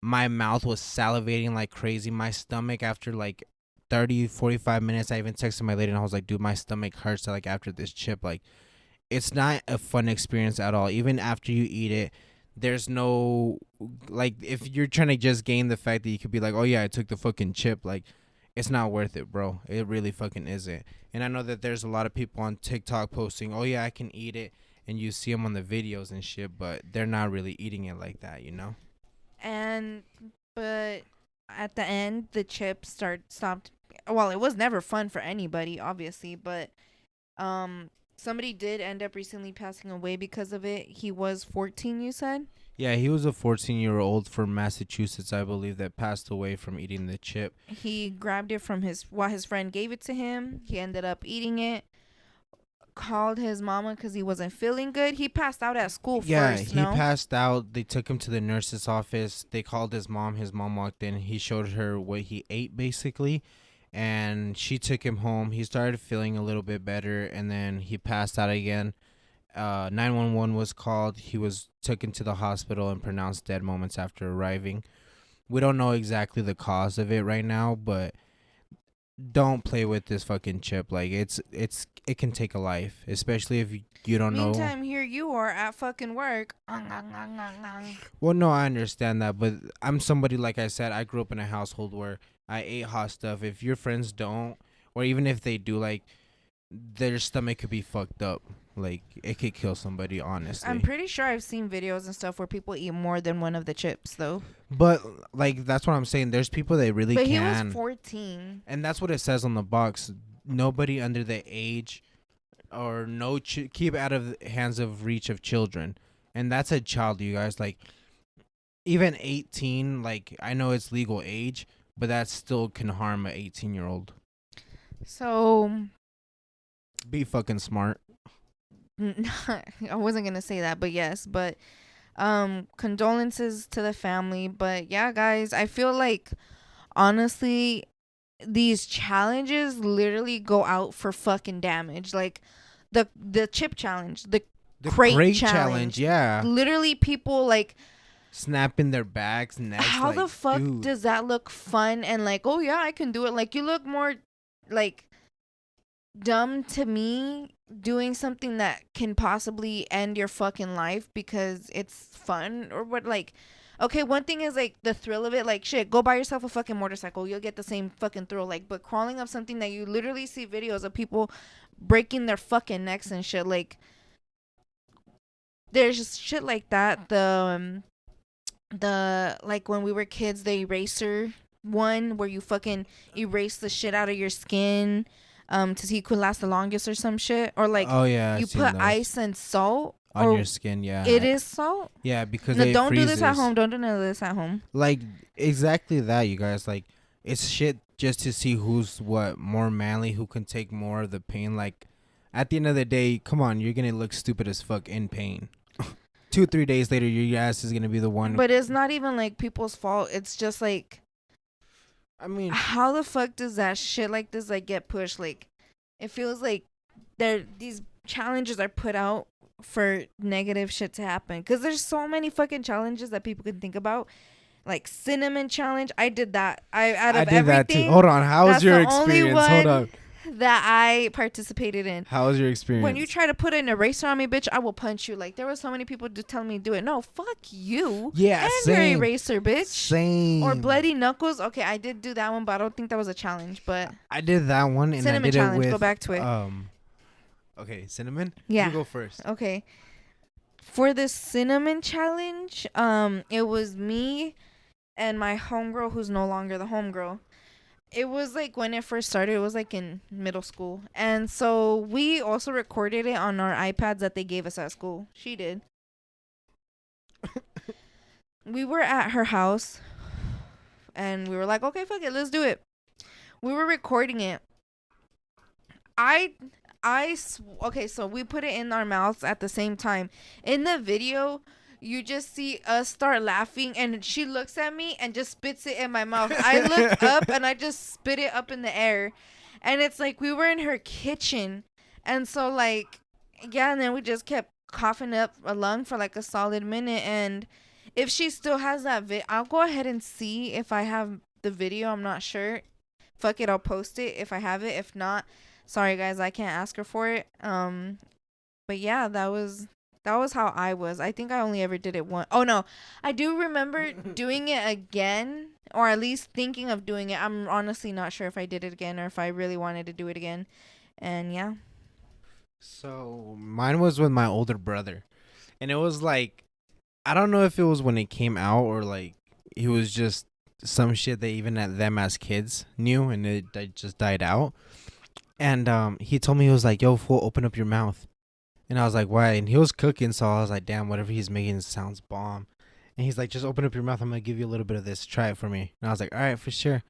My mouth was salivating like crazy. My stomach, after like 30, 45 minutes, I even texted my lady and I was like, dude, my stomach hurts like after this chip. Like, it's not a fun experience at all. Even after you eat it, there's no, like, if you're trying to just gain the fact that you could be like, oh yeah, I took the fucking chip, like, it's not worth it, bro. It really fucking isn't. And I know that there's a lot of people on TikTok posting, oh yeah, I can eat it, and you see them on the videos and shit, but they're not really eating it like that, you know? And but at the end, the chip stopped. Well, it was never fun for anybody, obviously, but somebody did end up recently passing away because of it. He was 14, you said? Yeah, he was a 14-year-old from Massachusetts, I believe, that passed away from eating the chip. He grabbed it from his friend gave it to him. He ended up eating it. Called his mama because he wasn't feeling good. He passed out at school first. He passed out. They took him to the nurse's office. They called his mom. His mom walked in. He showed her what he ate, basically, and she took him home. He started feeling a little bit better, and then he passed out again. 911 was called. He was taken to the hospital and pronounced dead moments after arriving. We don't know exactly the cause of it right now, but don't play with this fucking chip. Like, it can take a life, especially if you don't know. Meantime, here you are at fucking work. Well, no, I understand that, but I'm somebody, like I said, I grew up in a household where I ate hot stuff. If your friends don't, or even if they do, like, their stomach could be fucked up. Like, it could kill somebody, honestly. I'm pretty sure I've seen videos and stuff where people eat more than one of the chips, though. But, like, that's what I'm saying. There's people that really but can. But he was 14. And that's what it says on the box. Nobody under the age, or keep out of the hands of reach of children. And that's a child, you guys. Like, even 18, like, I know it's legal age, but that still can harm an 18-year-old. So, be fucking smart. I wasn't gonna say that, but yes. But condolences to the family. But yeah, guys, I feel like, honestly, these challenges literally go out for fucking damage. Like the chip challenge, the crate challenge. Yeah, literally people like snapping their backs, necks. How like, the fuck dude. does that look fun and like, oh yeah, I can do it? Like, you look more like dumb to me doing something that can possibly end your fucking life because it's fun or what. Like, okay, one thing is like the thrill of it. Like, shit, go buy yourself a fucking motorcycle, you'll get the same fucking thrill. Like, but crawling up something that you literally see videos of people breaking their fucking necks and shit, like, there's just shit like that. The like when we were kids, the eraser one where you fucking erase the shit out of your skin to see who could last the longest or some shit. Or like, oh yeah, you put ice and salt on your skin. Yeah, it is salt. Yeah, because no, it don't freezes. do this at home. Don't do none of this at home. Like, exactly that, you guys. Like, it's shit just to see who's what more manly, who can take more of the pain. Like, at the end of the day, come on, you're gonna look stupid as fuck in pain. 2-3 days later, your ass is gonna be the one. But it's not even like people's fault. It's just like, I mean, how the fuck does that shit like this like get pushed? Like, it feels like these challenges are put out for negative shit to happen. Because there's so many fucking challenges that people can think about. Like cinnamon challenge. I did that. I did everything, that too. Hold on. How was your experience? Hold on. That I participated in. How was your experience? When you try to put an eraser on me, bitch, I will punch you. Like, there were so many people just telling me to do it. No, fuck you. Yeah, and same. your eraser, bitch. Same. Or bloody knuckles. Okay, I did do that one, but I don't think that was a challenge. But I did that one, and cinnamon I did challenge. it with, go back to it. Okay, cinnamon. Yeah. You go first. Okay. For the cinnamon challenge, it was me and my homegirl, who's no longer the homegirl. It was like when it first started, it was like in middle school. And so we also recorded it on our iPads that they gave us at school. She did. We were at her house and we were like, okay, fuck it, let's do it. We were recording it. Okay, so we put it in our mouths at the same time. In the video, you just see us start laughing and she looks at me and just spits it in my mouth. I look up and I just spit it up in the air. And it's like we were in her kitchen. And so like, yeah, and then we just kept coughing up a lung for like a solid minute. And if she still has that I'll go ahead and see if I have the video. I'm not sure. Fuck it, I'll post it if I have it. If not, sorry guys, I can't ask her for it. But yeah, that was how I was. I think I only ever did it once. Oh no, I do remember doing it again, or at least thinking of doing it. I'm honestly not sure if I did it again or if I really wanted to do it again. And yeah. So mine was with my older brother, and it was like, I don't know if it was when it came out or like it was just some shit that even at them as kids knew, and it just died out. And he told me, he was like, "Yo, fool, open up your mouth." And I was like, "Why?" And he was cooking, so I was like, "Damn, whatever he's making sounds bomb." And he's like, "Just open up your mouth. I'm gonna give you a little bit of this. Try it for me." And I was like, "All right, for sure."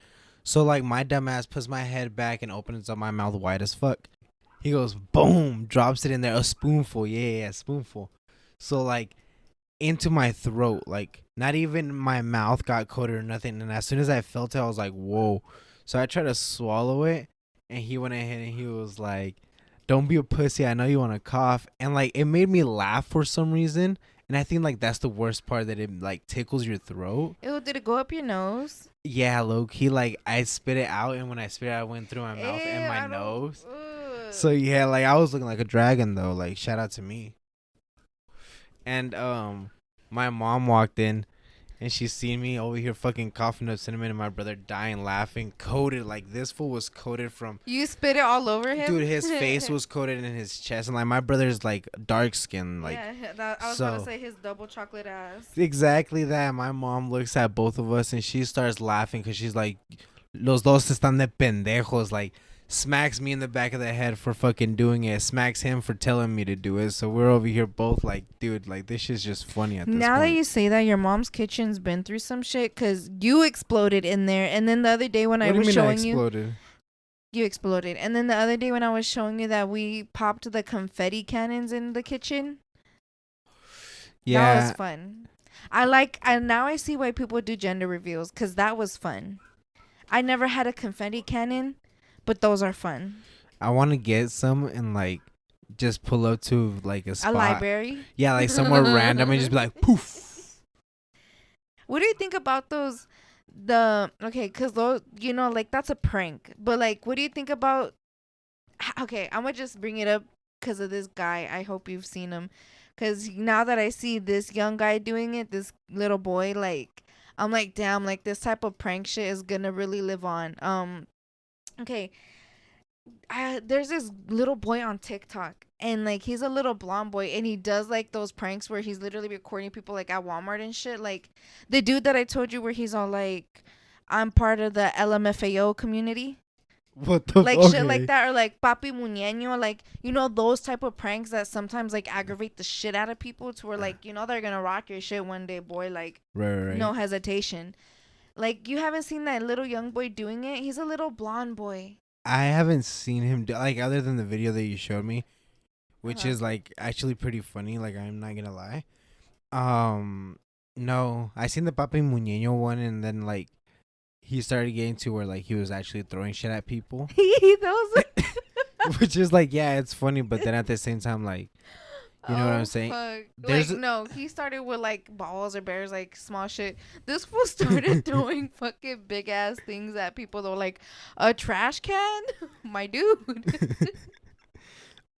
So like my dumb ass puts my head back and opens up my mouth wide as fuck. He goes, boom, drops it in there, a spoonful. Yeah, spoonful. So like into my throat, like not even my mouth got coated or nothing. And as soon as I felt it, I was like, whoa. So I tried to swallow it, and he went ahead and he was like, "Don't be a pussy. I know you want to cough." And like it made me laugh for some reason. And I think like that's the worst part, that it like tickles your throat. Ew, did it go up your nose? Yeah, low key, like I spit it out, and when I spit it out, it went through my mouth and my I nose. ugh. So yeah, like I was looking like a dragon though. Like shout out to me. And my mom walked in, and she seen me over here fucking coughing up cinnamon, and my brother dying laughing, coated, like this fool was coated from. You spit it all over him? Dude, his face was coated in his chest, and like my brother's like dark skin, like. Yeah, I was about to say his double chocolate ass. Exactly that. My mom looks at both of us, and she starts laughing because she's like, "Los dos están de pendejos," like. Smacks me in the back of the head for fucking doing it. Smacks him for telling me to do it. So we're over here both like, dude, like this shit's just funny at this Now point. that you say that, your mom's kitchen's been through some shit because you exploded in there. And then the other day when I was showing you exploded. And then the other day when I was showing you that we popped the confetti cannons in the kitchen. Yeah, that was fun. Now I see why people do gender reveals, because that was fun. I never had a confetti cannon, but those are fun. I want to get some and like just pull up to like a spot. A library? Yeah, like somewhere random and just be like, poof. What do you think about those? Because those, like that's a prank. But like, what do you think about? Okay, I'm gonna just bring it up because of this guy. I hope you've seen him. Because now that I see this young guy doing it, this little boy, like, I'm like, damn, like this type of prank shit is gonna really live on. Okay, there's this little boy on TikTok, and like he's a little blonde boy, and he does like those pranks where he's literally recording people like at Walmart and shit. Like the dude that I told you, where he's all like, "I'm part of the LMFAO community." What the like fuck? Shit like that, or like Papi Muñeño, like those type of pranks that sometimes like aggravate the shit out of people to where like they're gonna rock your shit one day, boy. Like right. No hesitation. Like you haven't seen that little young boy doing it? He's a little blonde boy. I haven't seen him do, like, other than the video that you showed me, which is like actually pretty funny. Like I'm not gonna lie. No, I seen the Papi Muñeño one, and then like he started getting to where like he was actually throwing shit at people. Which is like, yeah, it's funny, but then at the same time, like, you know what I'm saying? No, he started with like balls or bears, like small shit. This fool started throwing fucking big ass things at people though, like a trash can. My dude.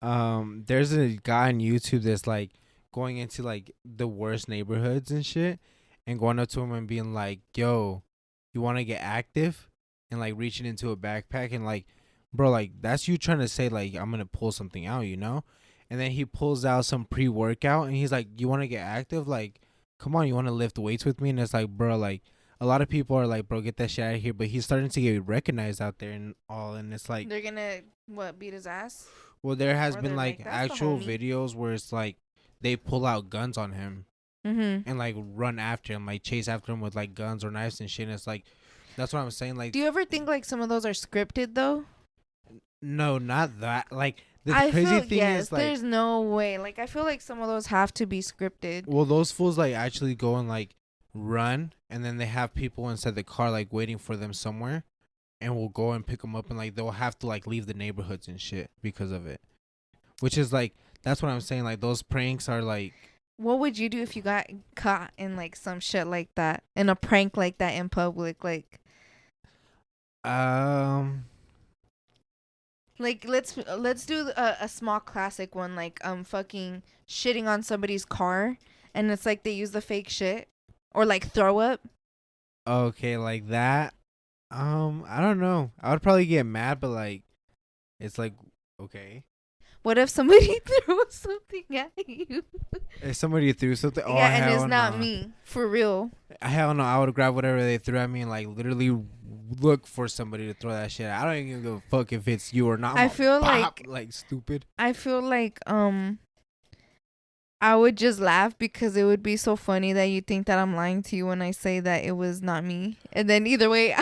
There's a guy on YouTube that's like going into like the worst neighborhoods and shit, and going up to him and being like, "Yo, you want to get active?" And like reaching into a backpack and like, bro, like that's you trying to say like I'm gonna pull something out, you know? And then he pulls out some pre-workout, and he's like, "You want to get active? Like, come on, you want to lift weights with me?" And it's like, bro, like a lot of people are like, "Bro, get that shit out of here." But he's starting to get recognized out there and all, and it's like they're gonna beat his ass. Well, there has Or been they're like like, "That's the actual homie." videos where it's like they pull out guns on him and like run after him, like chase after him with like guns or knives and shit. And it's like, that's what I'm saying. Like, Do you ever think like some of those are scripted though? no, not that. Like the I crazy feel thing is like, there's no way. Like I feel like some of those have to be scripted. well, those fools like actually go and like run, and then they have people inside the car like waiting for them somewhere, and will go and pick them up, and like they'll have to like leave the neighborhoods and shit because of it. Which is like, That's what I'm saying. Like those pranks are like, What would you do if you got caught in like some shit like that, in a prank like that in public? um, Like let's do a small classic one, like fucking shitting on somebody's car, and it's like they use the fake shit, or like throw up. okay, like that. I don't know. I would probably get mad, but like, it's like, okay. What if somebody threw something at you? If somebody threw something, oh Yeah, and it's hell not no. me for real. Hell no, I would grab whatever they threw at me and like literally look for somebody to throw that shit at. I don't even give a fuck if it's you or not. I feel like stupid. I feel like I would just laugh because it would be so funny that you think that I'm lying to you when I say that it was not me. And then either way,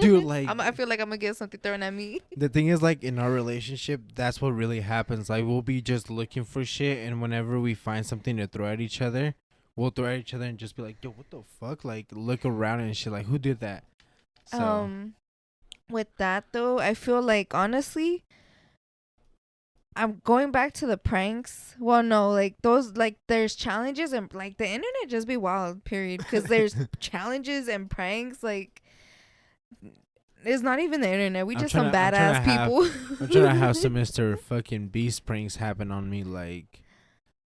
Dude, like, I feel like I'm gonna get something thrown at me. the thing is, like, in our relationship, that's what really happens. Like, we'll be just looking for shit, and whenever we find something to throw at each other, we'll throw at each other and just be like, yo, what the fuck? Like, look around and shit. Like, who did that? So, With that though, I feel like honestly, I'm going back to the pranks. Well, no, like those, like there's challenges and like the internet just be wild. Period. Because there's challenges and pranks. Like it's not even the internet. We just some badass people. I'm trying to have some Mr. fucking Beast pranks happen on me. Like,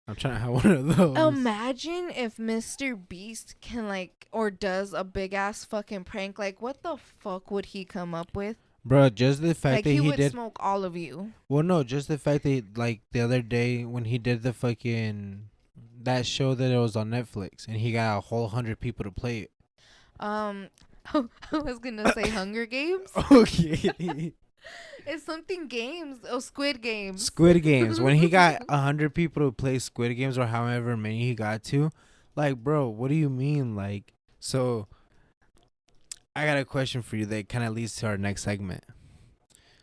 I'm trying to have one of those. Imagine if Mr. Beast can like or does a big ass fucking prank. Like what the fuck would he come up with? Bro, just the fact Like that he he would did. smoke all of you. Well, no, just the fact that, like, the other day when he did the fucking. That show that it was on Netflix, and he got a whole 100 people to play it. I was gonna say Hunger Games. Okay. It's something games. Oh, Squid Games. Squid Games. When he got 100 people to play Squid Games or however many he got to, like, bro, what do you mean? Like, so I got a question for you that kind of leads to our next segment.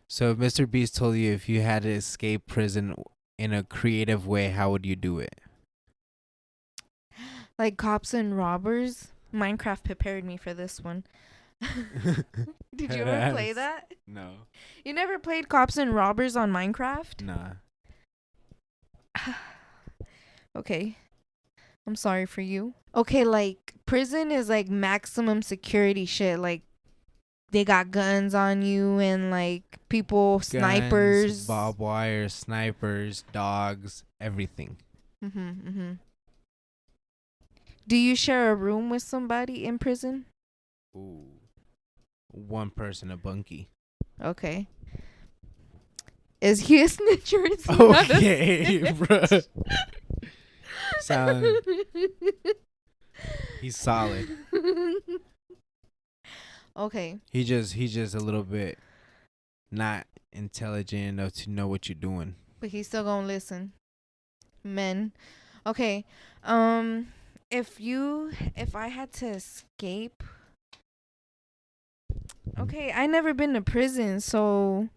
So if Mr. Beast told you if you had to escape prison in a creative way, how would you do it? Like cops and robbers. Minecraft prepared me for this one. Did you ever play that? No. You never played cops and robbers on Minecraft? Nah. Okay. I'm sorry for you. Okay, like prison is like maximum security shit. Like they got guns on you and like people, snipers, barbed wire, snipers, dogs, everything. Mhm. Do you share a room with somebody in prison? Ooh. One person, a bunkie. Okay. Is he a snitch or is he not a Okay, snitch? bro. Sound. He's solid. Okay. He's just a little bit not intelligent enough to know what you're doing. But he's still gonna listen. Men. Okay. If I had to escape. Okay, I never been to prison, so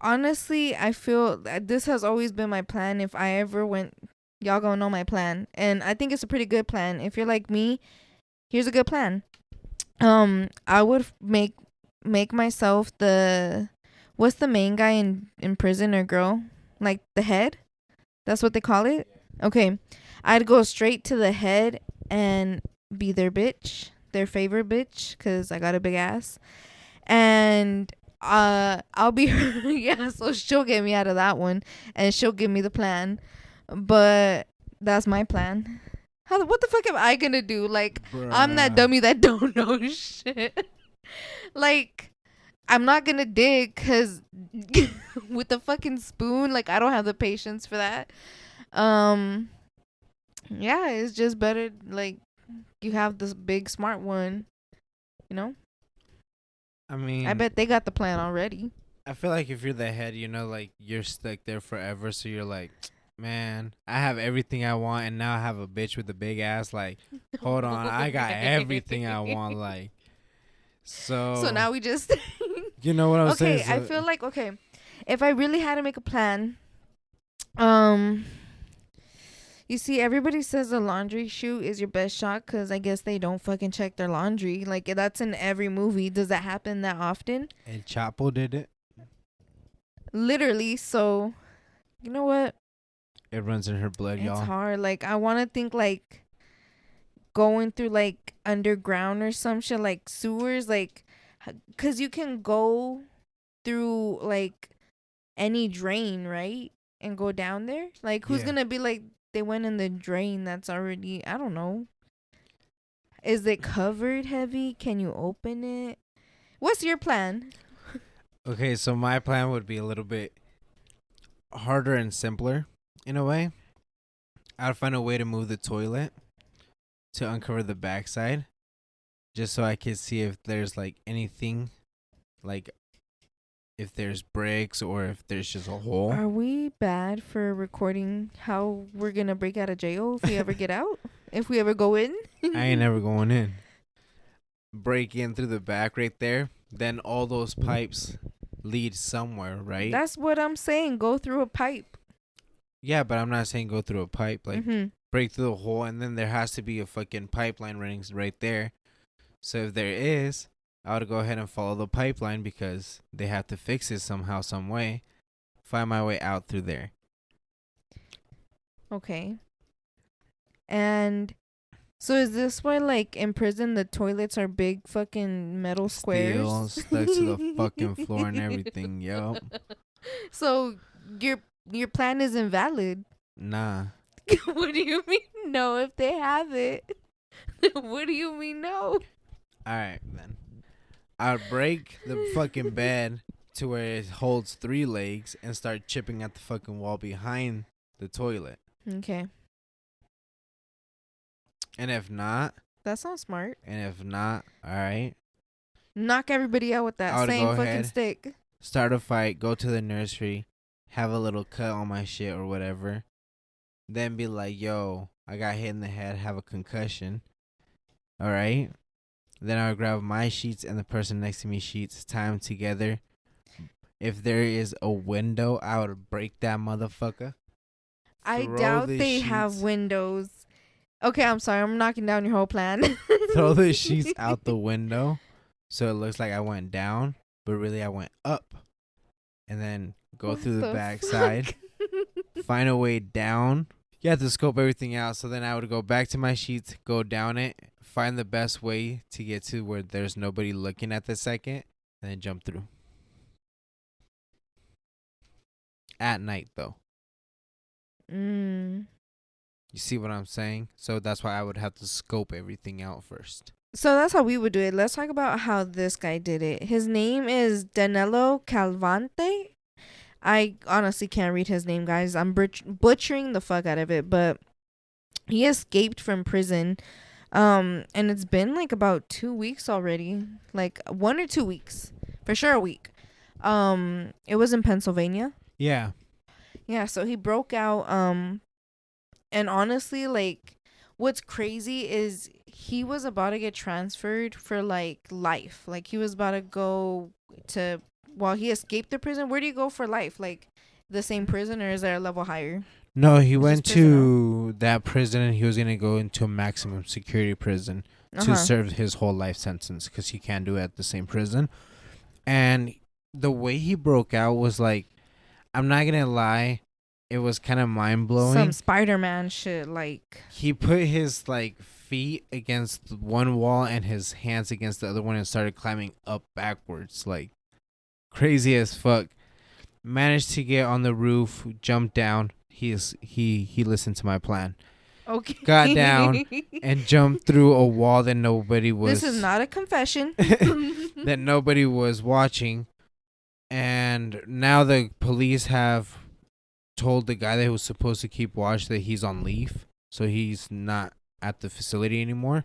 honestly, I feel that this has always been my plan. If I ever went, y'all gonna know my plan, and I think it's a pretty good plan. If you're like me, here's a good plan. I would make myself the what's the main guy in prison or girl, like the head. That's what they call it. Okay, I'd go straight to the head and be their bitch, their favorite bitch, cause I got a big ass, and I'll be her. Yeah, so she'll get me out of that one, and she'll give me the plan, but that's my plan. What the fuck am I gonna do? Like, Bruh. I'm that dummy that don't know shit. Like, I'm not gonna dig because with the fucking spoon, like, I don't have the patience for that. Yeah, it's just better, like, you have this big smart one, you know? I mean, I bet they got the plan already. I feel like if you're the head, like, you're stuck there forever. So you're like, man, I have everything I want, and now I have a bitch with a big ass. Like, hold on, I got everything I want. Like, so now we just you know what I'm saying? Okay, I feel like, okay, if I really had to make a plan, you see, everybody says the laundry chute is your best shot because I guess they don't fucking check their laundry. Like, that's in every movie. Does that happen that often? El Chapo did it. Literally. So, you know what? It runs in her blood, It's y'all. hard. Like, I want to think, like, going through, like, underground or some shit, like, sewers, like, because you can go through, like, any drain, right? And go down there. Like, who's Yeah. going to be like, they went in the drain that's already, I don't know. Is it covered heavy? Can you open it? What's your plan? Okay, so my plan would be a little bit harder and simpler in a way. I'd find a way to move the toilet to uncover the backside, just so I could see if there's like anything, like if there's bricks or if there's just a hole. Are we bad for recording how we're going to break out of jail if we ever get out? If we ever go in? I ain't never going in. Break in through the back right there. Then all those pipes lead somewhere, right? That's what I'm saying. Go through a pipe. Yeah, but I'm not saying go through a pipe. Like, Mm-hmm. break through the hole, and then there has to be a fucking pipeline running right there. So if there is, I would go ahead and follow the pipeline because they have to fix it somehow, some way. Find my way out through there. Okay. And so is this why, like, in prison the toilets are big fucking metal squares? Steel stuck to the fucking floor and everything, yo. So your plan is invalid. Nah. What do you mean no if they have it? What do you mean no? Alright, then. I'd break the fucking bed to where it holds 3 legs and start chipping at the fucking wall behind the toilet. Okay. And if not, That sounds smart. alright. Knock everybody out with I that would same go fucking ahead. stick. Start a fight, go to the nursery, have a little cut on my shit or whatever. Then be like, yo, I got hit in the head, have a concussion. Alright? Then I would grab my sheets and the person next to me sheets, tie them together. If there is a window, I would break that motherfucker. I Throw doubt the they have sheets- windows. Okay, I'm sorry. I'm knocking down your whole plan. Throw the sheets out the window so it looks like I went down, but really I went up. And then go What through the the backside, find a way down. You have to scope everything out. So then I would go back to my sheets, go down it, find the best way to get to where there's nobody looking at the second, and then jump through. At night, though. Mm. You see what I'm saying? So that's why I would have to scope everything out first. So that's how we would do it. Let's talk about how this guy did it. His name is Danelo Cavalcante. I honestly can't read his name, guys. I'm butchering the fuck out of it, but he escaped from prison. And it's been like about 2 weeks already. Like 1 or 2 weeks. For sure a week. It was in Pennsylvania. Yeah. Yeah, so he broke out. And honestly, like, what's crazy is he was about to get transferred for like life. Like, he was about to go to, well, he escaped the prison. Where do you go for life? Like, the same prison, or is there a level higher? No, he It's went just prison, to that prison and he was going to go into a maximum security prison to serve his whole life sentence because he can't do it at the same prison. And the way he broke out was like, I'm not going to lie, it was kind of mind-blowing. Some Spider-Man shit, like. He put his like feet against one wall and his hands against the other one and started climbing up backwards, like crazy as fuck. Managed to get on the roof, jumped down. He listened to my plan. Okay. Got down and jumped through a wall that nobody was. This is not a confession. That nobody was watching, and now the police have told the guy that was supposed to keep watch that he's on leave, so he's not at the facility anymore.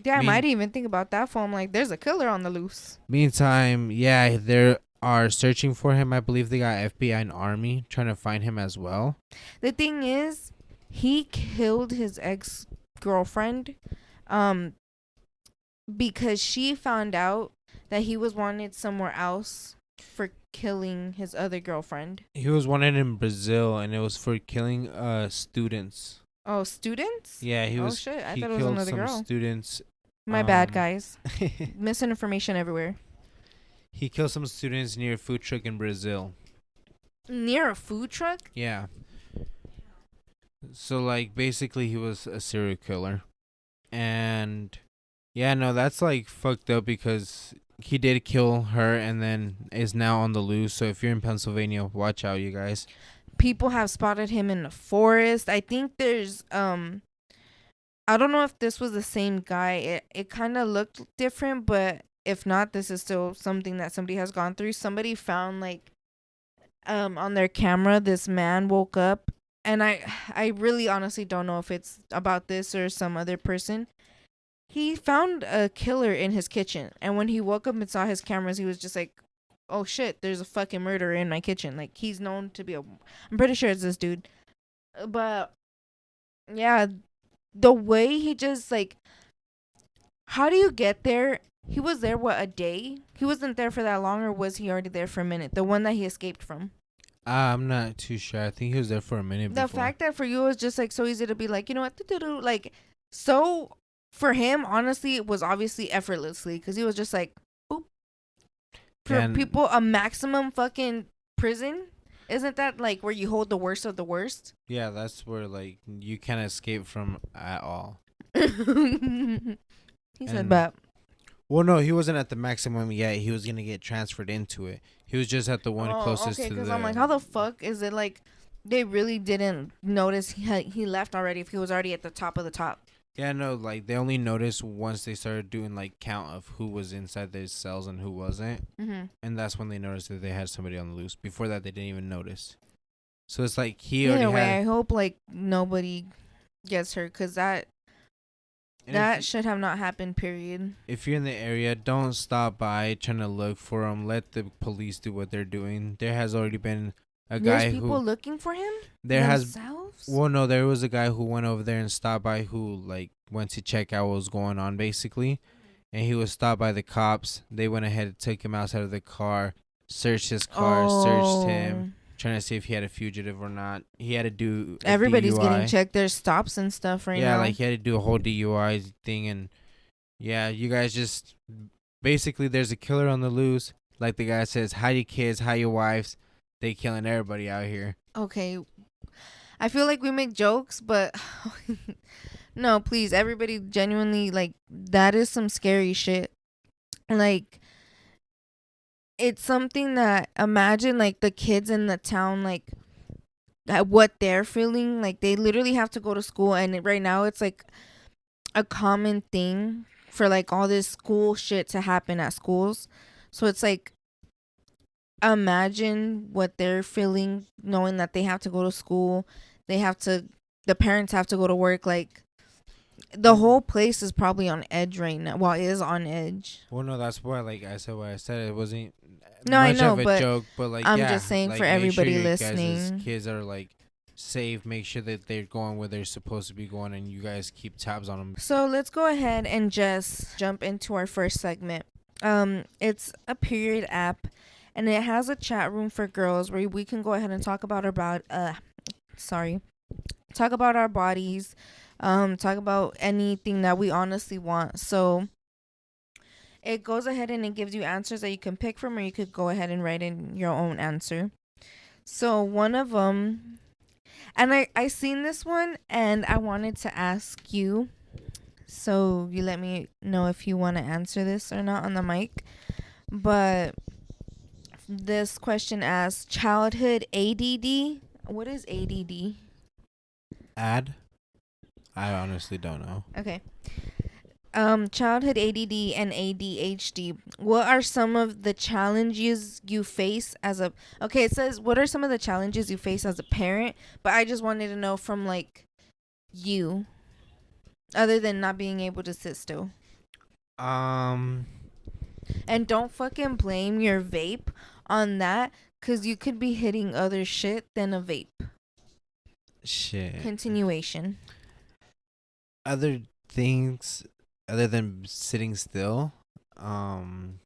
Yeah, I might even think about that for him. Like, there's a killer on the loose. Meantime, yeah, they are searching for him. I believe they got FBI and Army trying to find him as well. The thing is, he killed his ex-girlfriend because she found out that he was wanted somewhere else for killing his other girlfriend. He was wanted in Brazil, and it was for killing students. Oh, students? Yeah, he was. Oh, shit. I he thought it was killed another some girl. students. My bad, guys. Misinformation everywhere. He killed some students near a food truck in Brazil. Near a food truck? Yeah. So like basically he was a serial killer. And yeah, no, that's like fucked up because he did kill her and then is now on the loose. So if you're in Pennsylvania, watch out, you guys. People have spotted him in the forest. I think there's I don't know if this was the same guy. It kind of looked different, but if not, this is still something that somebody has gone through. Somebody found like on their camera this man woke up, and I really honestly don't know if it's about this or some other person. He found a killer in his kitchen, and when he woke up and saw his cameras, he was just like, "Oh shit, there's a fucking murderer in my kitchen." Like he's known to be a I'm pretty sure it's this dude. But yeah, the way he just like, how do you get there? He was there what, a day? He wasn't there for that long, or was he already there for a minute? The one that he escaped from. I'm not too sure. I think he was there for a minute The before. fact that for you it was just like so easy to be like, you know what, like so for him, honestly, it was obviously effortlessly because he was just like, boop. For And people, a maximum fucking prison, isn't that like where you hold the worst of the worst? yeah, that's where like you can't escape from at all. He said And that. well, no, he wasn't at the maximum yet. He was gonna get transferred into it. He was just at the one Oh, closest okay. to Because the. I'm like, how the fuck is it like they really didn't notice he left already if he was already at the top of the top? Yeah, no, like they only noticed once they started doing like count of who was inside their cells and who wasn't, Mm-hmm. and that's when they noticed that they had somebody on the loose. Before that, they didn't even notice. So it's like he already Either way, had. I hope like nobody gets hurt because And that should have not happened. Period. if you're in the area, don't stop by trying to look for him. Let the police do what they're doing. There has already been a There's guy people who looking for him there has. themselves. Well, no, there was a guy who went over there and stopped by who like went to check out what was going on basically, and he was stopped by the cops. They went ahead and took him outside of the car, searched his car, searched him, trying to see if he had a fugitive or not. He had to do a Everybody's DUI. getting checked. There's stops and stuff right Yeah, now. like he had to do a whole DUI thing, and yeah, you guys just basically there's a killer on the loose. Like the guy says, hide your kids, hide your wives. They killing everybody out here. Okay, I feel like we make jokes, but no, please, everybody, genuinely, like that is some scary shit. Like it's something that imagine like the kids in the town, like what they're feeling. Like they literally have to go to school, and right now it's like a common thing for like all this school shit to happen at schools. So it's like imagine what they're feeling knowing that they have to go to school, the parents have to go to work. Like the whole place is probably on edge right now. Well, it is on edge. Well, no, that's why, like I said, what I said, it wasn't No, I much know, of a but joke, but like, I'm yeah, just saying like for make sure everybody your guys' listening. kids are like safe. Make sure that they're going where they're supposed to be going, and you guys keep tabs on them. So let's go ahead and just jump into our first segment. It's a period app, and it has a chat room for girls where we can go ahead and talk about talk about our bodies, talk about anything that we honestly want. So it goes ahead and it gives you answers that you can pick from, or you could go ahead and write in your own answer. So one of them, and I seen this one, and I wanted to ask you. So you let me know if you want to answer this or not on the mic. But this question asks childhood ADD. What is ADD? Add? I honestly don't know. Okay. Childhood ADD and ADHD. What are some of the challenges you face as a Okay, it says what are some of the challenges you face as a parent, but I just wanted to know from like you, other than not being able to sit still. Um, And don't fucking blame your vape on that, cuz you could be hitting other shit than a vape. shit. Continuation. Other things other than sitting still, um,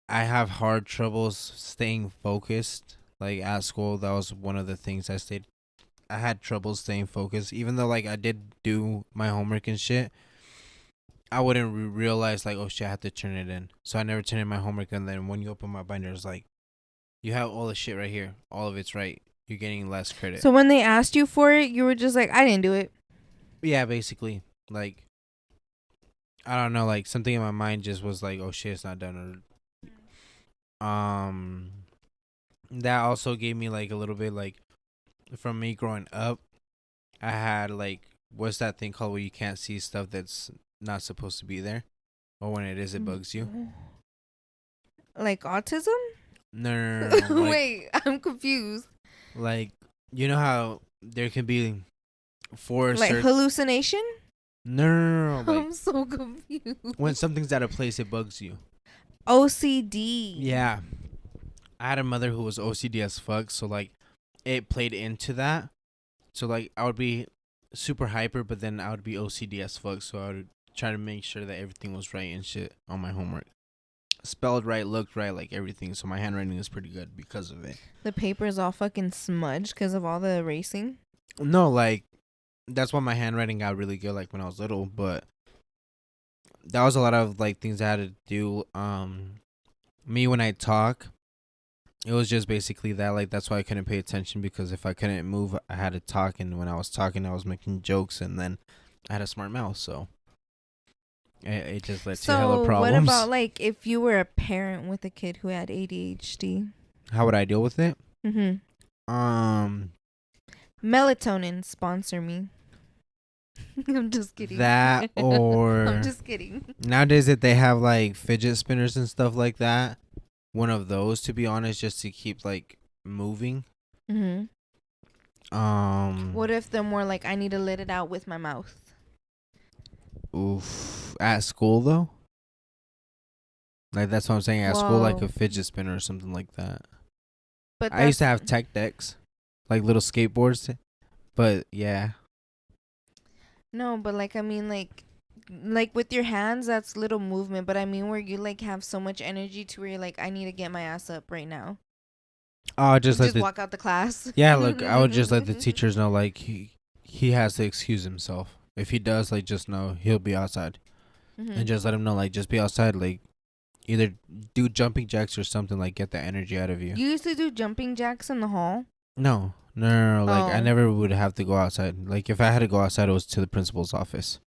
I have hard troubles staying focused. Like at school, that was one of the things I had trouble staying focused, even though like I did do my homework and shit. I wouldn't realize like, oh shit, I have to turn it in. So I never turned in my homework, and then when you open my binder, it's like, you have all the shit right here, all of it's right. you're getting less credit. So when they asked you for it, you were just like, I didn't do it. Yeah, basically, like, I don't know, like something in my mind just was like, oh shit, it's not done. Or that also gave me like a little bit like from me growing up, I had like what's that thing called where you can't see stuff that's not supposed to be there, or when it is, it bugs you. Like autism? No, no, no, no. Like, Wait, I'm confused. like you know how there can be for Like hallucination? No, like I'm so confused. when something's out of place, it bugs you. OCD. Yeah, I had a mother who was OCD as fuck, so like it played into that. So like I would be super hyper, but then I would be OCD as fuck, so I would try to make sure that everything was right and shit on my homework. Spelled right, looked right, like everything. So my handwriting is pretty good because of it. The paper's all fucking smudged because of all the erasing. No, like that's why my handwriting got really good, like when I was little. But that was a lot of like things I had to do. Me when I talk, it was just basically that. Like that's why I couldn't pay attention, because if I couldn't move, I had to talk, and when I was talking, I was making jokes, and then I had a smart mouth, so it just led to hella problems. So what about like if you were a parent with a kid who had ADHD? How would I deal with it? Melatonin, sponsor me. I'm just kidding. That or I'm just kidding. Nowadays that they have like fidget spinners and stuff like that. One of those, to be honest, just to keep like moving. What if they're more like, I need to let it out with my mouth? Oof. At school though? Like that's what I'm saying. At school, like a fidget spinner or something like that. But I used to have tech decks, like little skateboards. But yeah. No, but like I mean like with your hands, that's little movement. But I mean where you like have so much energy to where you're like, I need to get my ass up right now. Oh, just walk out the class. Yeah, look, I would just let the teachers know like he has to excuse himself. If he does, like just know he'll be outside, and just let him know like just be outside. Like either do jumping jacks or something, like get the energy out of you. You used to do jumping jacks in the hall? No. Like I never would have to go outside. Like if I had to go outside, it was to the principal's office,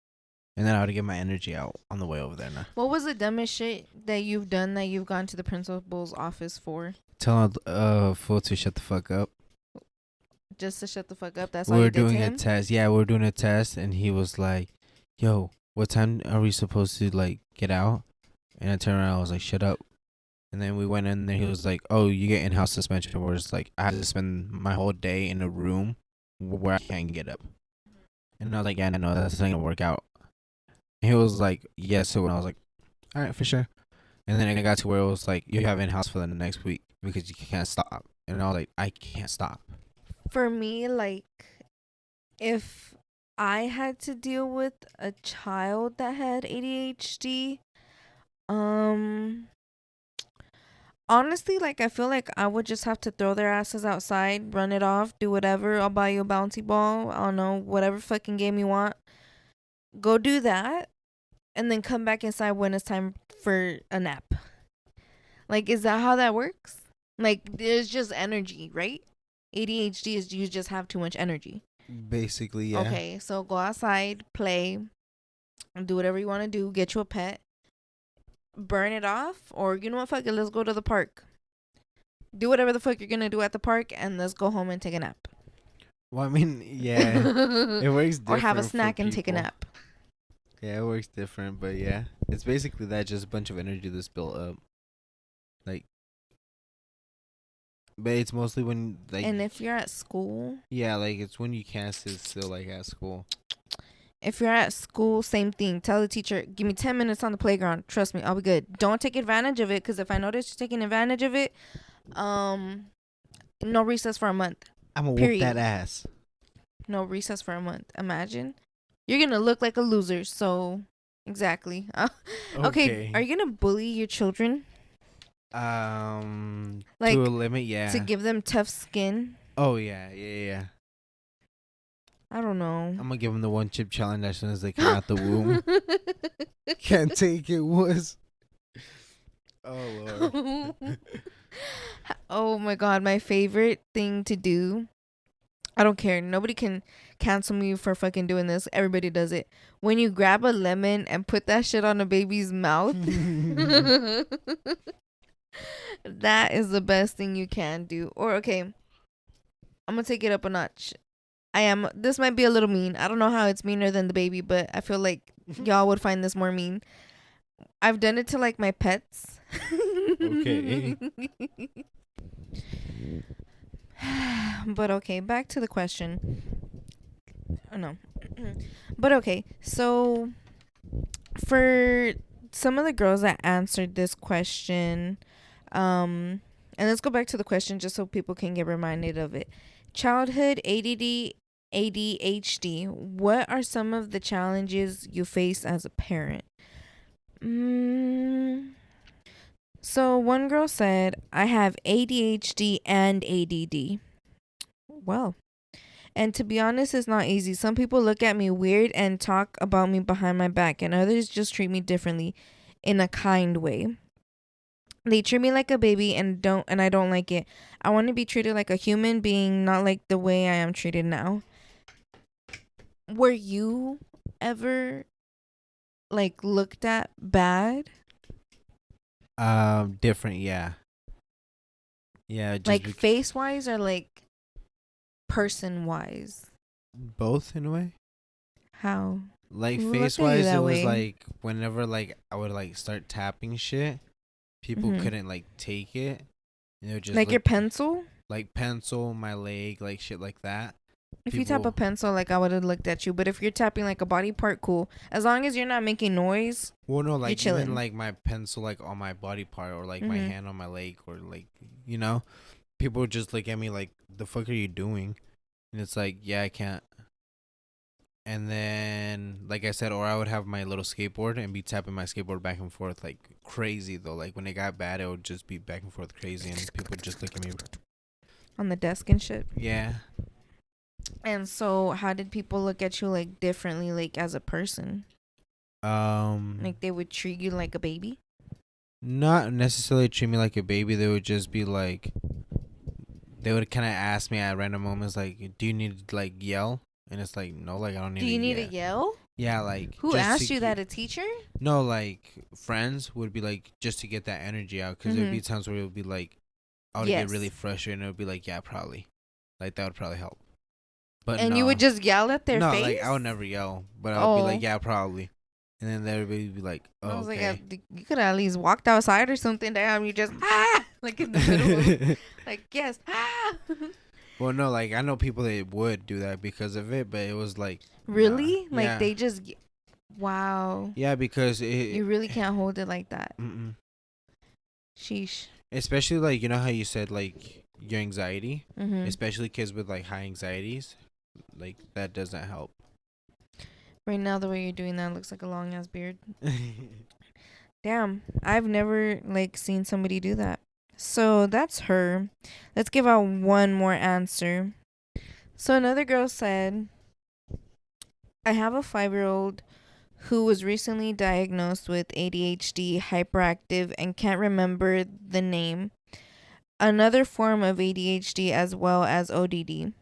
and then I would get my energy out on the way over there. Now. What was the dumbest shit that you've done that you've gone to the principal's office for? Tell fool to shut the fuck up. Just to shut the fuck up. That's all you did to him? We were doing a test. Yeah, we were doing a test, and he was like, "Yo, what time are we supposed to like get out?" And I turned around, I was like, "Shut up." And then we went in there. He was like, "Oh, you get in-house suspension." Where it's like I had to spend my whole day in a room where I can't get up. And I was like, "Yeah, no, that's not gonna work out." And he was like, "Yes." So I was like, "All right, for sure." And then I got to where it was like, "You have in-house for the next week because you can't stop." And I was like, "I can't stop." For me, like, if I had to deal with a child that had ADHD, honestly, like, I feel like I would just have to throw their asses outside, run it off, do whatever. I'll buy you a bouncy ball. I don't know, whatever fucking game you want. Go do that, and then come back inside when it's time for a nap. Like, is that how that works? Like, there's just energy, right? ADHD is you just have too much energy. Basically, yeah. Okay, so go outside, play, and do whatever you want to do. Get you a pet. Burn it off. Or, you know what, fuck it, let's go to the park. Do whatever the fuck you're going to do at the park, and let's go home and take a nap. Well, I mean, yeah. It works different. Or have a snack and take a nap. Yeah, it works different, but yeah. It's basically that, just a bunch of energy that's built up. Like, but it's mostly when like. And if you're at school. Yeah, like it's when you can't sit still, like at school. If you're at school, same thing. Tell the teacher, give me 10 minutes on the playground. Trust me, I'll be good. Don't take advantage of it, because if I notice you're taking advantage of it, no recess for a month. I'm gonna whoop that ass. No recess for a month. Imagine. You're gonna look like a loser. So, exactly. Okay. Are you gonna bully your children? Like, to a limit, yeah. To give them tough skin. Oh yeah. I don't know. I'm gonna give them the one chip challenge as soon as they come out the womb. Can't take it, was. Oh Lord. Oh my god, my favorite thing to do. I don't care. Nobody can cancel me for fucking doing this. Everybody does it. When you grab a lemon and put that shit on a baby's mouth, that is the best thing you can do. Or okay, I'm gonna take it up a notch. This might be a little mean. I don't know how it's meaner than the baby, but I feel like y'all would find this more mean. I've done it to like my pets. Okay. But okay, back to the question. Oh no. But okay, so for some of the girls that answered this question, and let's go back to the question just so people can get reminded of it. Childhood ADD, ADHD. What are some of the challenges you face as a parent? So one girl said, I have ADHD and ADD. Well, and to be honest, it's not easy. Some people look at me weird and talk about me behind my back, and others just treat me differently in a kind way. They treat me like a baby and I don't like it. I want to be treated like a human being, not like the way I am treated now. Were you ever like looked at bad? Different, yeah. Yeah, just Like face wise or like person wise? both in a way. How? Like Who face looked at you wise, that it was way? like whenever like I would like start tapping shit, people Mhm. couldn't like take it. And they would just Like your look pencil? like pencil, my leg, like shit like that. If you tap a pencil, like I would have looked at you. But if you're tapping like a body part, cool. As long as you're not making noise, Well, no, you're like chilling. even like my pencil, like on my body part, or like my Mhm. hand on my leg, or like you know, people would just look at me like, "The fuck are you doing?" And it's like, yeah, I can't. And then, like I said, or I would have my little skateboard and be tapping my skateboard back and forth like crazy though. Like when it got bad, it would just be back and forth crazy, and people would just look at me. On the desk and shit. Yeah. And so, how did people look at you like differently, like as a person? Like they would treat you like a baby? Not necessarily treat me like a baby. They would just be like, they would kind of ask me at random moments, like, "Do you need to like yell?" And it's like, no, like I don't need. Do you need to yell? Yeah, like Who just asked to you that? A teacher? No, like friends would be like just to get that energy out, because there'd be times where it would be like I would get really frustrated, and it would be like, yeah, probably, like that would probably help. But And no, you would just yell at their face? no, like I would never yell, but I would be like, yeah, probably, and then everybody would be like, oh, I was okay. like, you could at least walked outside or something. Damn, you just like in the middle, of, like yes, Well, no, like I know people that would do that because of it, but it was like really, nah. like Yeah. they just, wow. Yeah, because You really can't hold it like that. Sheesh. Especially like you know how you said like your anxiety, Mm-hmm. especially kids with like high anxieties, like that doesn't help. Right now, the way you're doing that looks like a long ass beard. Damn, I've never like seen somebody do that. So that's her. Let's give out one more answer. So another girl said, I have a 5-year-old who was recently diagnosed with ADHD, hyperactive, and can't remember the name. Another form of ADHD as well as ODD.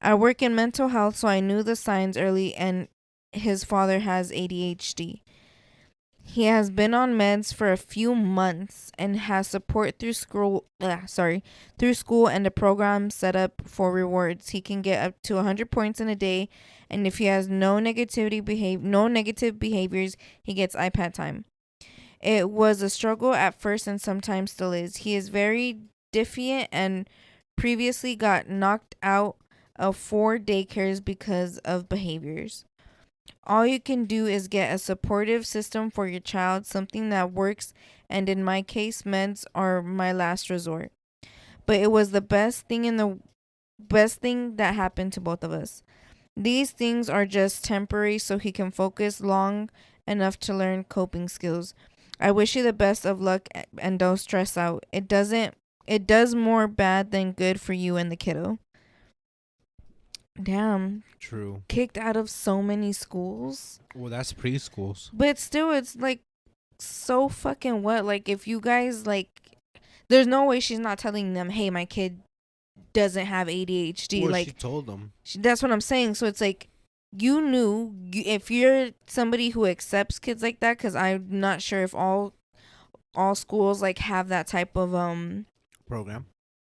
I work in mental health, so I knew the signs early, and his father has ADHD. He has been on meds for a few months and has support through school. Through school and a program set up for rewards. He can get up to 100 points in a day, and if he has no negative behaviors, he gets iPad time. It was a struggle at first and sometimes still is. He is very defiant and previously got knocked out of 4 daycares because of behaviors. All you can do is get a supportive system for your child, something that works, and in my case, meds are my last resort. But it was the best thing that happened to both of us. These things are just temporary so he can focus long enough to learn coping skills. I wish you the best of luck and don't stress out. It does more bad than good for you and the kiddo. Damn. True. Kicked out of so many schools. Well, that's preschools. But still, it's like so fucking what? Like if you guys like, There's no way she's not telling them, hey, my kid doesn't have ADHD. Well, Like, she told them. that's what I'm saying. So it's like, you knew, if you're somebody who accepts kids like that, because I'm not sure if all schools like have that type of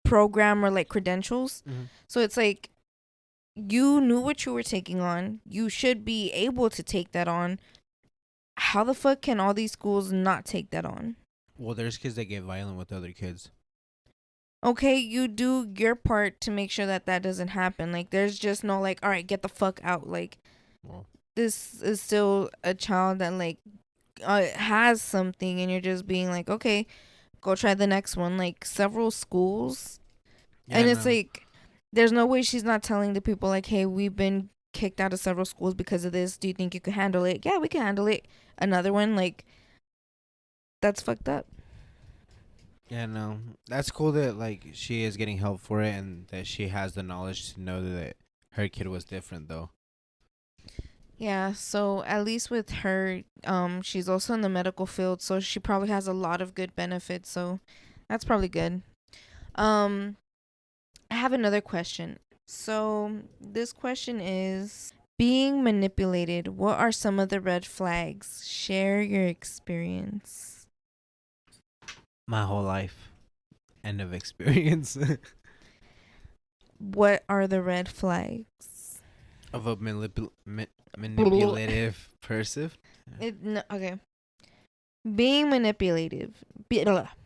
program or like credentials. Mm-hmm. So it's like, you knew what you were taking on. You should be able to take that on. How the fuck can all these schools not take that on? Well, there's kids that get violent with other kids. Okay, you do your part to make sure that that doesn't happen. Like, there's just no like, all right, get the fuck out. Like, Well, this is still a child that like has something, and you're just being like, okay, go try the next one. Like, several schools, yeah, and it's no. like, there's no way she's not telling the people like, hey, we've been kicked out of several schools because of this. Do you think you could handle it? Yeah, we can handle it. Another one, like, that's fucked up. Yeah, no. That's cool that like she is getting help for it and that she has the knowledge to know that her kid was different though. Yeah, so at least with her, she's also in the medical field, so she probably has a lot of good benefits, so that's probably good. Um, I have another question. So this question is, being manipulated, what are some of the red flags? Share your experience. My whole life. End of experience. What are the red flags? Of a manipulative person. No, okay. Being manipulative.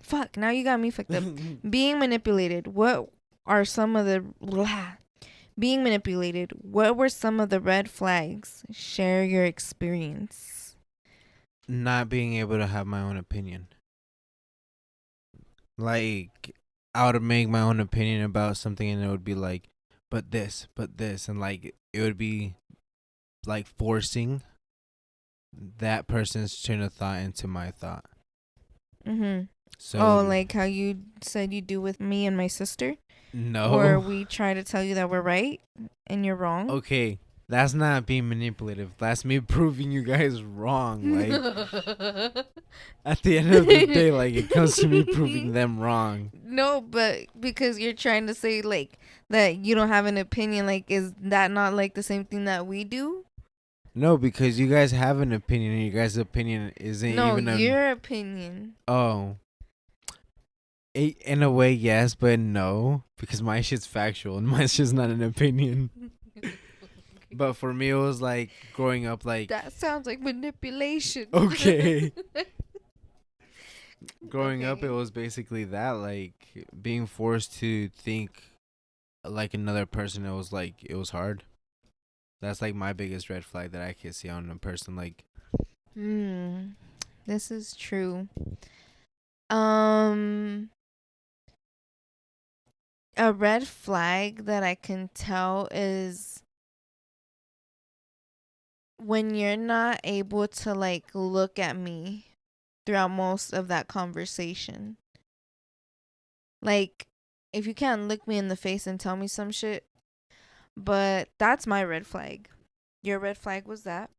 Fuck, now you got me fucked up. Being manipulated. What are some of the being manipulated? What were some of the red flags? Share your experience. Not being able to have my own opinion. Like, I would make my own opinion about something and it would be like, but this, and like it would be like forcing that person's train of thought into my thought. Mhm. So Oh, like how you said you do with me and my sister, no. where we try to tell you that we're right and you're wrong. Okay, that's not being manipulative. That's me proving you guys wrong. Like at the end of the day, like it comes to me proving them wrong. No, but because you're trying to say like that you don't have an opinion, like, is that not like the same thing that we do? No, because you guys have an opinion, and your guys' opinion isn't No, even your opinion. Oh. In a way, yes, but no, because my shit's factual and my shit's not an opinion. But for me, it was like growing up, like That sounds like manipulation. okay. Growing up, Okay. it was basically that, like being forced to think like another person. It was like it was hard. That's like my biggest red flag that I can see on a person. Like, This is true. A red flag that I can tell is when you're not able to like look at me throughout most of that conversation. Like, if you can't look me in the face and tell me some shit, but that's my red flag. Your red flag was that.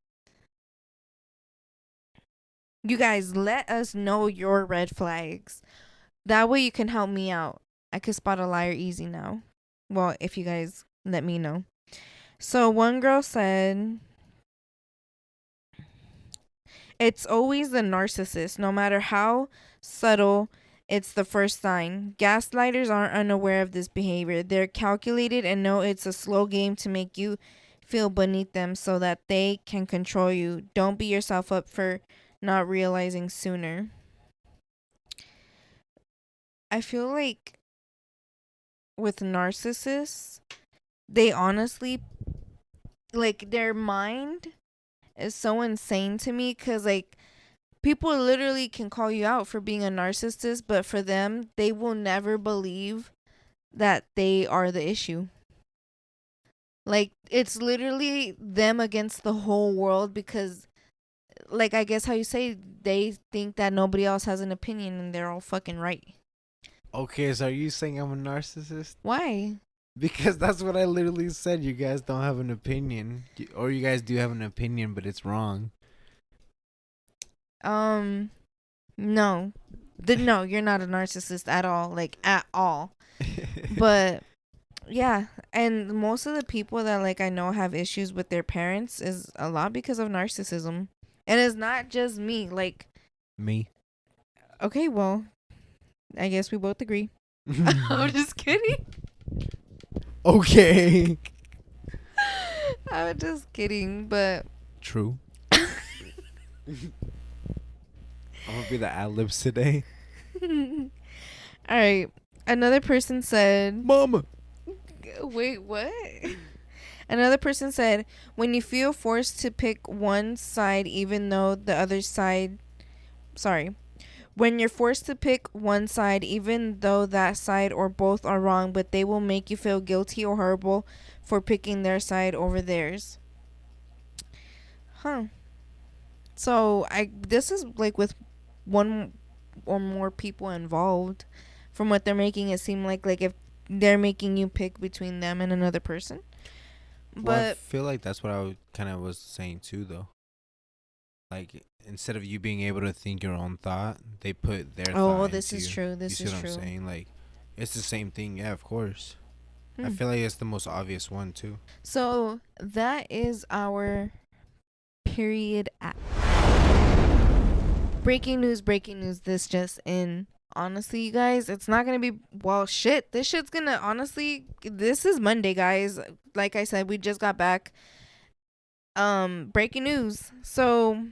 You guys, let us know your red flags. That way you can help me out. I could spot a liar easy now. Well, if you guys let me know. So one girl said, it's always the narcissist, no matter how subtle. It's the first sign. Gaslighters aren't unaware of this behavior. They're calculated and know it's a slow game to make you feel beneath them so that they can control you. Don't beat yourself up for not realizing sooner. I feel like with narcissists, they honestly, like, their mind is so insane to me because, like, people literally can call you out for being a narcissist, but for them, they will never believe that they are the issue. Like, it's literally them against the whole world because, like, I guess how you say, they think that nobody else has an opinion and they're all fucking right. okay, so are you saying I'm a narcissist? Why? Because that's what I literally said. You guys don't have an opinion, or you guys do have an opinion, but it's wrong. No. No, you're not a narcissist at all, like at all. But yeah, and most of the people that like I know have issues with their parents is a lot because of narcissism. And it's not just me, like Me. okay, well, I guess we both agree. I'm just kidding. Okay. I'm just kidding, but True. I'm gonna be the ad-libs today. all right. Another person said, Mama. wait, what? Another person said, when you feel forced to pick one side even though the other side, sorry, when you're forced to pick one side even though that side or both are wrong, but they will make you feel guilty or horrible for picking their side over theirs. Huh. So this is like with one or more people involved, from what they're making it seem like if they're making you pick between them and another person. Well, I But feel like that's what I kind of was saying too, though. Like instead of you being able to think your own thought, they put their thought. oh, this into is you. true. You This see is what true. I'm saying? Like, it's the same thing. Yeah, of course. I Hmm. feel like it's the most obvious one too. So that is our period at. Breaking news, breaking news. This just in. Honestly, you guys, it's not going to be, well, shit. This shit's going to, honestly, this is Monday, guys. Like I said, we just got back. Breaking news. So,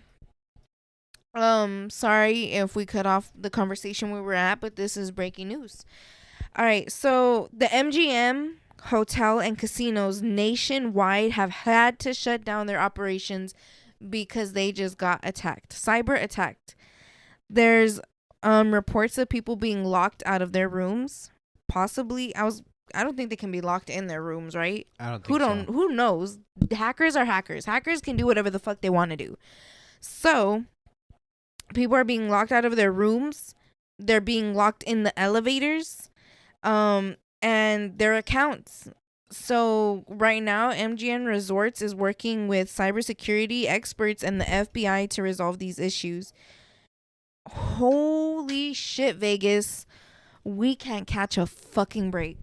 sorry if we cut off the conversation we were at, but this is breaking news. All right. So, the MGM hotel and casinos nationwide have had to shut down their operations because they just got attacked, cyber attacked. There's reports of people being locked out of their rooms. Possibly, I don't think they can be locked in their rooms, right? I don't think so. Who knows? Hackers are hackers. Hackers can do whatever the fuck they want to do. So, people are being locked out of their rooms. They're being locked in the elevators. And their accounts. So right now, MGM Resorts is working with cybersecurity experts and the FBI to resolve these issues. Holy shit, Vegas. We can't catch a fucking break.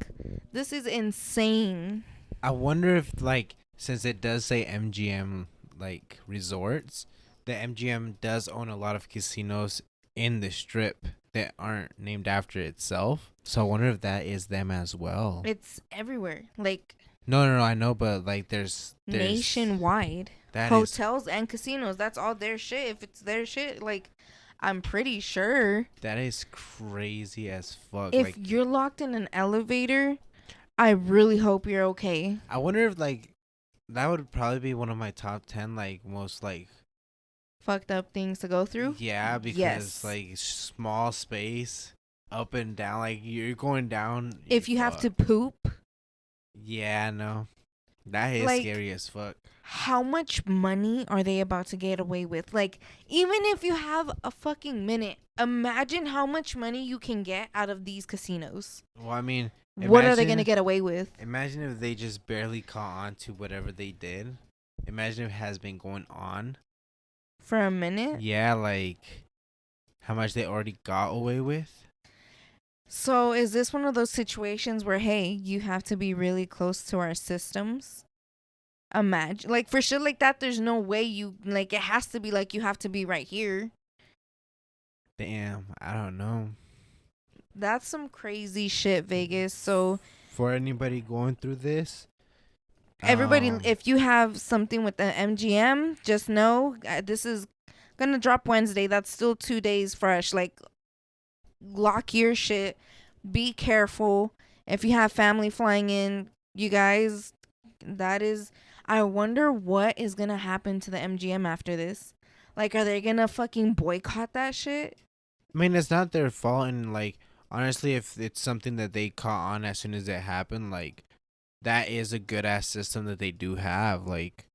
This is insane. I wonder if, like, since it does say MGM, like, resorts, the MGM does own a lot of casinos in the strip that aren't named after itself. So I wonder if that is them as well. It's everywhere. Like, No, I know, but, like, there's nationwide. that Hotels and casinos. That's all their shit. If it's their shit, like, I'm pretty sure. That is crazy as fuck. If Like, you're locked in an elevator, I really hope you're okay. I wonder if, like, that would probably be one of my top 10, like, most, like, Fucked up things to go through. yeah, because Yes. like small space, up and down, like you're going down. If you have to poop, yeah, no, that is Like- scary as fuck. how much money are they about to get away with? Like, even if you have a fucking minute, imagine how much money you can get out of these casinos. Well, I mean, What are they imagine- going to get away with? Imagine if they just barely caught on to whatever they did. Imagine if it has been going on. For a minute? Yeah, like how much they already got away with. So, is this one of those situations where, hey, you have to be really close to our systems? Imagine, like, for shit like that, there's no way you, like, it has to be like you have to be right here. Damn, I don't know. That's some crazy shit, Vegas. So, For anybody going through this, everybody, um, if you have something with the MGM, just know this is gonna drop Wednesday. That's still 2 days fresh. Like, lock your shit. Be careful. If you have family flying in, you guys, that is. I wonder what is gonna happen to the MGM after this. Like, are they gonna fucking boycott that shit? I mean, it's not their fault, and like honestly, if it's something that they caught on as soon as it happened, like that is a good ass system that they do have. Like,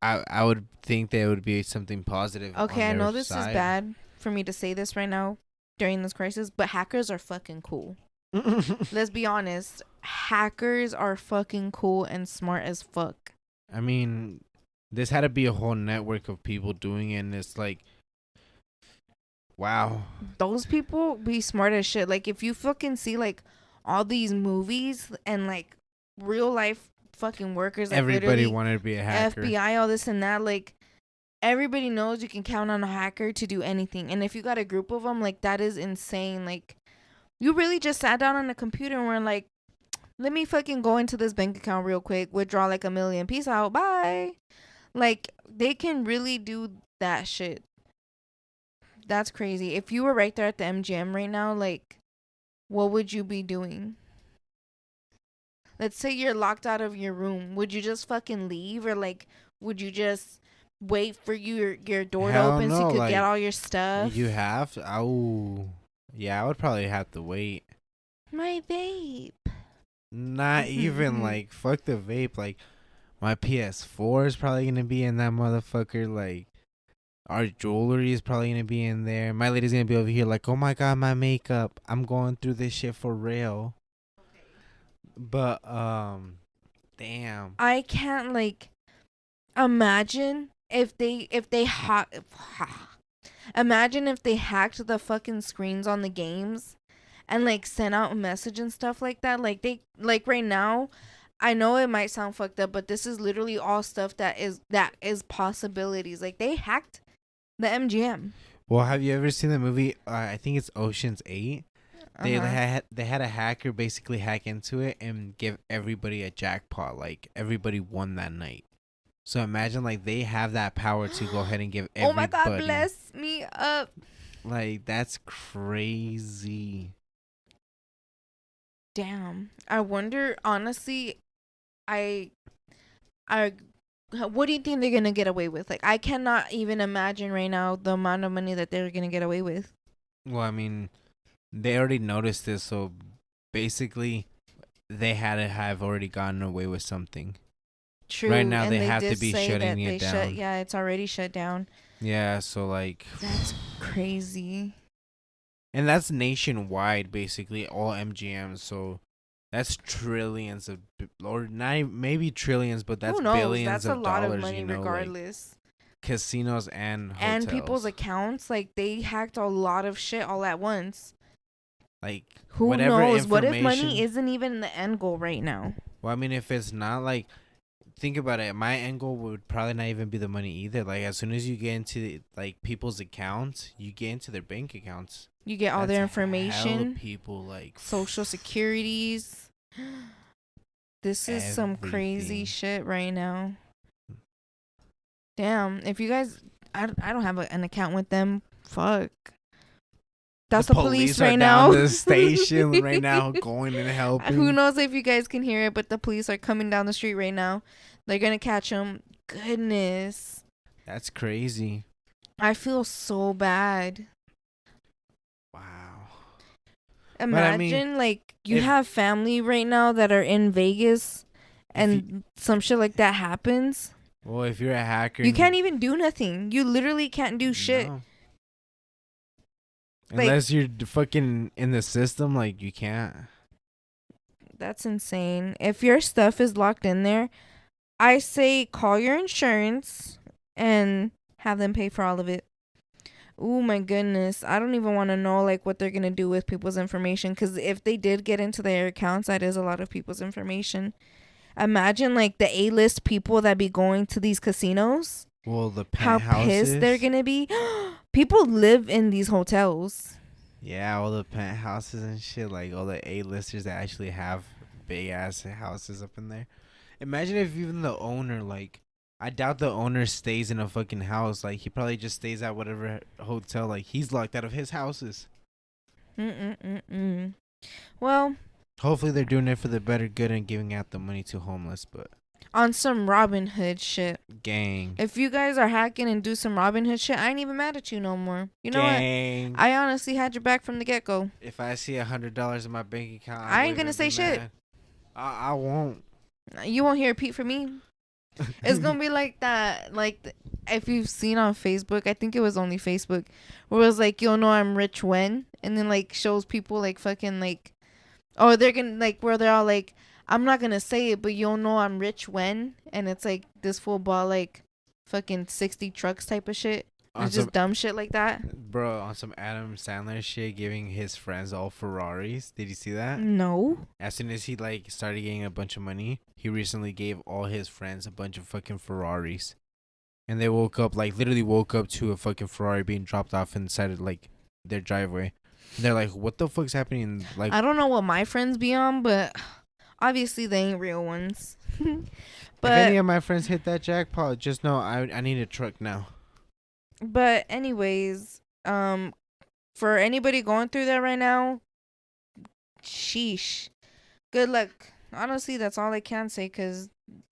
I would think that it would be something positive. Okay, on I know their this is side. bad for me to say this right now during this crisis, but hackers are fucking cool. Let's be honest. Hackers are fucking cool and smart as fuck. I mean, this had to be a whole network of people doing it, and it's like, Wow. Those people be smart as shit. Like, if you fucking see, like, all these movies and, like, real life fucking workers, like, Everybody literally wanted to be a hacker. FBI, all this and that, like, everybody knows you can count on a hacker to do anything. And if you got a group of them, like, that is insane. Like, you really just sat down on a computer and were like, let me fucking go into this bank account real quick, withdraw like $1 million, peace out, bye. Like, they can really do that shit. That's crazy. If you were right there at the MGM right now, like, what would you be doing? Let's say you're locked out of your room. Would you just fucking leave, or like, would you just wait for your door Hell to open so no, you could like, get all your stuff? You have to. Oh, yeah, I would probably have to wait. My vape. Not even like fuck the vape. Like, my PS4 is probably gonna be in that motherfucker. Like, our jewelry is probably gonna be in there. My lady's gonna be over here like, oh my god, my makeup. I'm going through this shit for real. But damn. I can't like imagine if they imagine if they hacked the fucking screens on the games and like sent out a message and stuff like that. Like, they, like, right now, I know it might sound fucked up, but this is literally all stuff that is possibilities. Like, they hacked the MGM. Well, have you ever seen the movie? I think it's Ocean's 8. They had a hacker basically hack into it and give everybody a jackpot. Like, everybody won that night. So imagine, like, they have that power to go ahead and give everybody. Oh my god, bless me up. Like, that's crazy. Damn. I wonder, honestly, I what do you think they're gonna get away with? Like, I cannot even imagine right now the amount of money that they're gonna get away with. Well, I mean, they already noticed this, so basically they had to have already gotten away with something. True. Right now, and they have to be shutting it down. Yeah, it's already shut down. Yeah, so like, that's crazy. And that's nationwide, basically, all MGMs. So that's trillions of, or not maybe trillions, but that's billions that's of a lot dollars. Of money, you know, regardless. Like casinos and hotels. And people's accounts, like, they hacked a lot of shit all at once. Like, who knows? What if money isn't even the end goal right now? Well, I mean, if it's not, like, think about it. My end goal would probably not even be the money either. Like, as soon as you get into like people's accounts, you get into their bank accounts. You get all their information. Hella people, like social securities. This is some crazy shit right now. Damn. If you guys, I don't have an account with them. Fuck. That's the police right now. The station right now, going and helping. Who knows if you guys can hear it, but the police are coming down the street right now. They're gonna catch them. Goodness. That's crazy. I feel so bad. Wow. Imagine, like, you have family right now that are in Vegas and some shit like that happens. Well, if you're a hacker, you can't even do nothing. You literally can't do shit. No. Unless you're fucking in the system, like, you can't. That's insane. If your stuff is locked in there, I say call your insurance and have them pay for all of it. Oh my goodness. I don't even want to know, like, what they're going to do with people's information. Because if they did get into their accounts, that is a lot of people's information. Imagine, like, the A-list people that be going to these casinos. Well, the penthouses. How pissed they're going to be. People live in these hotels. Yeah, all the penthouses and shit. Like, all the A-listers that actually have big-ass houses up in there. Imagine if even the owner, like, I doubt the owner stays in a fucking house. Like, he probably just stays at whatever hotel. Like, he's locked out of his houses. Well, hopefully they're doing it for the better good and giving out the money to homeless, but on some Robin Hood shit. Gang. If you guys are hacking and do some Robin Hood shit, I ain't even mad at you no more. You know what? I honestly had your back from the get-go. If I see $100 in my bank account, I ain't gonna say shit. I won't. You won't hear a peep from me. It's gonna be like that, like, if you've seen on Facebook, I think it was only Facebook, where it was like, you'll know I'm rich when, and then, like, shows people, like, fucking, like, oh, they're gonna, like, where they're all like, I'm not gonna say it, but you'll know I'm rich when, and it's like this full ball, like, fucking 60 trucks type of shit. On It's some just dumb shit like that. bro, on some Adam Sandler shit, giving his friends all Ferraris. Did you see that? No. As soon as he like started getting a bunch of money, he recently gave all his friends a bunch of fucking Ferraris. And they woke up, like literally woke up to a fucking Ferrari being dropped off inside of like their driveway. And they're like, "What the fuck's happening?" Like, I don't know what my friends be on, but obviously they ain't real ones. if any But of my friends hit that jackpot, just know I need a truck now. anyways, for anybody going through that right now, sheesh. Good luck. Honestly, that's all I can say, cause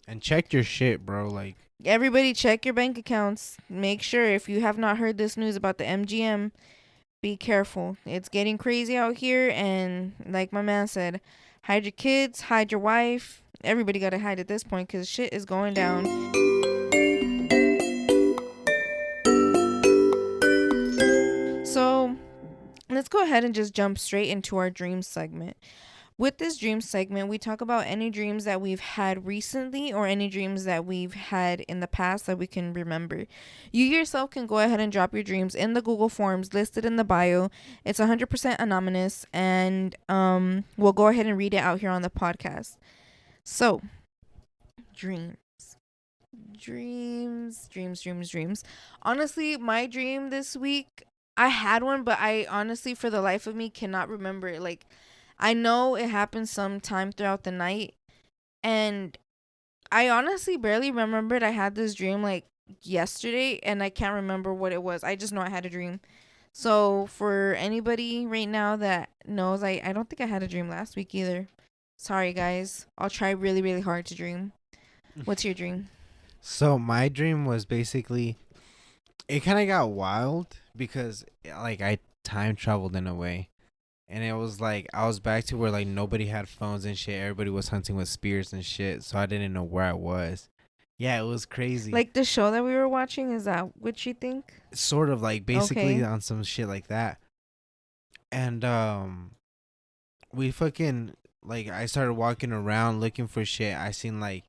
And check your shit, bro. Like, everybody check your bank accounts. Make sure, if you have not heard this news about the MGM, be careful. It's getting crazy out here, and like my man said, hide your kids, hide your wife. Everybody gotta hide at this point, cause shit is going down. So let's go ahead and just jump straight into our dream segment. With this dream segment, we talk about any dreams that we've had recently or any dreams that we've had in the past that we can remember. You yourself can go ahead and drop your dreams in the Google Forms listed in the bio. It's 100% anonymous, and we'll go ahead and read it out here on the podcast. So, dreams. Dreams. Honestly, my dream this week, I had one, but I honestly, for the life of me, cannot remember it. Like, I know it happened sometime throughout the night, and I honestly barely remembered I had this dream like yesterday, and I can't remember what it was. I just know I had a dream. So for anybody right now that knows, I don't think I had a dream last week either. Sorry guys. I'll try really, really hard to dream. What's your dream? so my dream was basically, it kind of got wild because like I time traveled in a way. And it was like I was back to where like nobody had phones and shit. Everybody was hunting with spears and shit. So I didn't know where I was. Yeah, it was crazy. Like the show that we were watching, is that what you think? Sort of like basically Okay. on some shit like that. And we fucking like I started walking around looking for shit. I seen like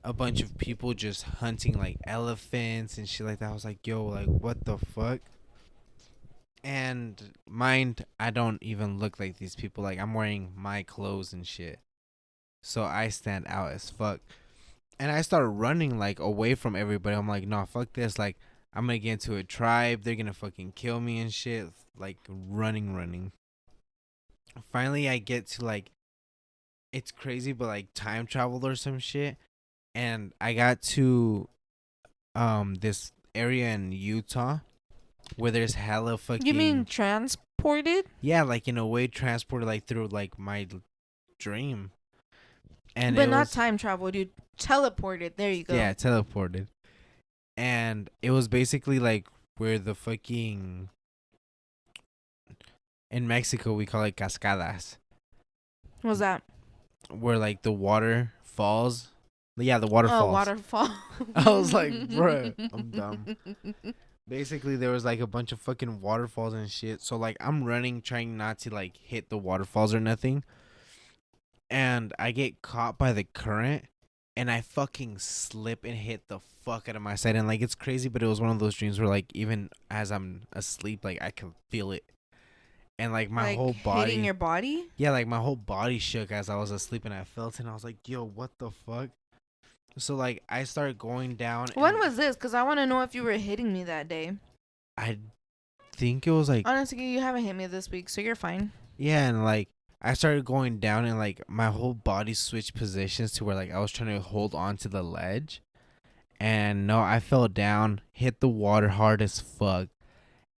a bunch of people just hunting like elephants and shit like that. I was like, yo, like what the fuck? And mind, I don't even look like these people. Like I'm wearing my clothes and shit. So I stand out as fuck. And I started running like away from everybody. I'm like, nah, fuck this. Like I'm gonna get into a tribe. They're gonna fucking kill me and shit. Like running. Finally I get to like, it's crazy, but like time travel or some shit. And I got to this area in Utah where there's hella fucking, You mean transported? yeah, like in a way transported like through like my dream. And But it not was, time travel, dude. Teleported. There you go. yeah, teleported. And it was basically like where the fucking, in Mexico we call it cascadas, What was that? where like the water falls. Yeah, the water Oh, falls. waterfall. I was like, bruh, I'm dumb. Basically, there was like a bunch of fucking waterfalls and shit. So like, I'm running, trying not to like hit the waterfalls or nothing. And I get caught by the current, and I fucking slip and hit the fuck out of my side. And like, it's crazy, but it was one of those dreams where like, even as I'm asleep, like I can feel it. And like my like whole body, hitting your body? yeah, like my whole body shook as I was asleep, and I felt it. And I was like, yo, what the fuck? So like I started going down. When was this? Because I want to know if you were hitting me that day. I think it was like, Honestly, you haven't hit me this week, so you're fine. yeah, and like I started going down, and like my whole body switched positions to where like I was trying to hold on to the ledge. And no, I fell down, hit the water hard as fuck.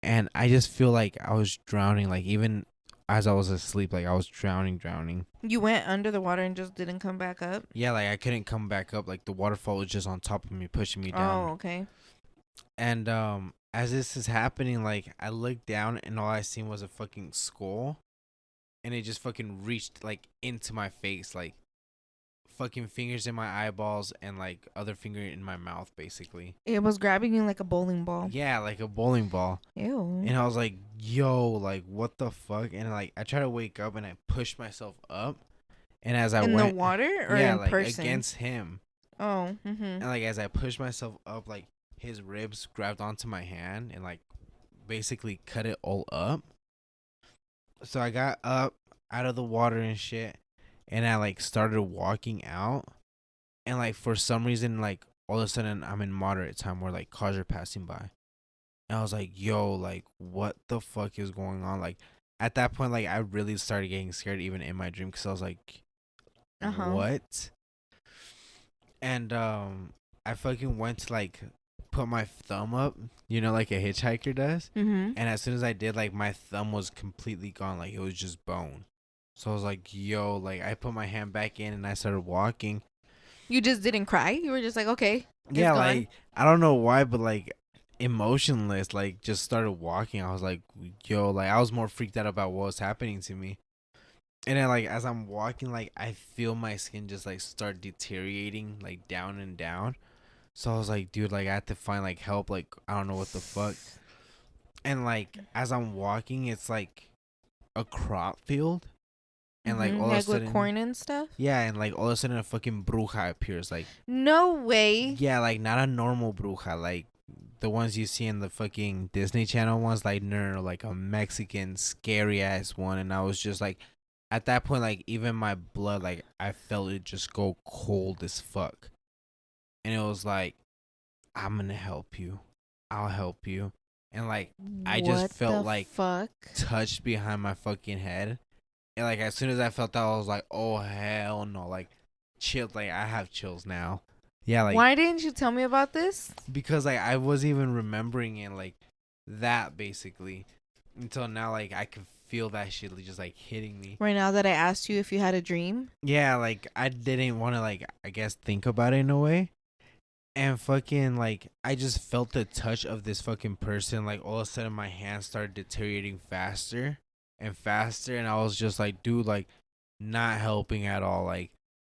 And I just feel like I was drowning, like even as I was asleep, like I was drowning. You went under the water and just didn't come back up? Yeah, like I couldn't come back up. Like the waterfall was just on top of me, pushing me down. Oh, okay. And as this is happening, like I looked down and all I seen was a fucking skull, and it just fucking reached like into my face, like fucking fingers in my eyeballs and like other finger in my mouth, basically. It was grabbing you like a bowling ball. Yeah, like a bowling ball. Ew. And I was like, yo, like what the fuck? And like I tried to wake up and I pushed myself up, and as I in went, the water or yeah, in like person? against him. Oh, And like as I pushed myself up, like his ribs grabbed onto my hand and like basically cut it all up. So I got up out of the water and shit, and I like started walking out, and like for some reason like all of a sudden I'm in moderate time where like cars are passing by, and I was like, yo, like what the fuck is going on? Like at that point, like I really started getting scared even in my dream because I was like, what? And I fucking went to like put my thumb up, you know, like a hitchhiker does. Mm-hmm. And as soon as I did, like my thumb was completely gone, like it was just bone. So I was like, yo, like I put my hand back in and I started walking. You just didn't cry? You were just like, okay, Yeah, it's gone. like I don't know why, but like emotionless, like just started walking. I was like, yo, like I was more freaked out about what was happening to me. And then like as I'm walking, like I feel my skin just like start deteriorating, like down and down. So I was like, dude, like I had to find like help, like I don't know what the fuck. And like as I'm walking, it's like a crop field, and like all like of a sudden, with corn and stuff. yeah, and like all of a sudden a fucking bruja appears, like No way. yeah, like not a normal bruja, like the ones you see in the fucking Disney Channel ones, like no, like a Mexican scary ass one. And I was just like, at that point, like even my blood, like I felt it just go cold as fuck, and it was like, I'm gonna help you, I'll help you. And like I just What felt the like fuck? touched behind my fucking head. And like as soon as I felt that, I was like, oh hell no, like chill, like I have chills now. Yeah, like Why didn't you tell me about this? because like I wasn't even remembering it like that basically until now. Like I could feel that shit just like hitting me. Right now that I asked you if you had a dream. Yeah, like I didn't want to like I guess think about it in a way. And fucking like I just felt the touch of this fucking person. Like all of a sudden my hands started deteriorating faster and faster, and I was just like, dude, like not helping at all. Like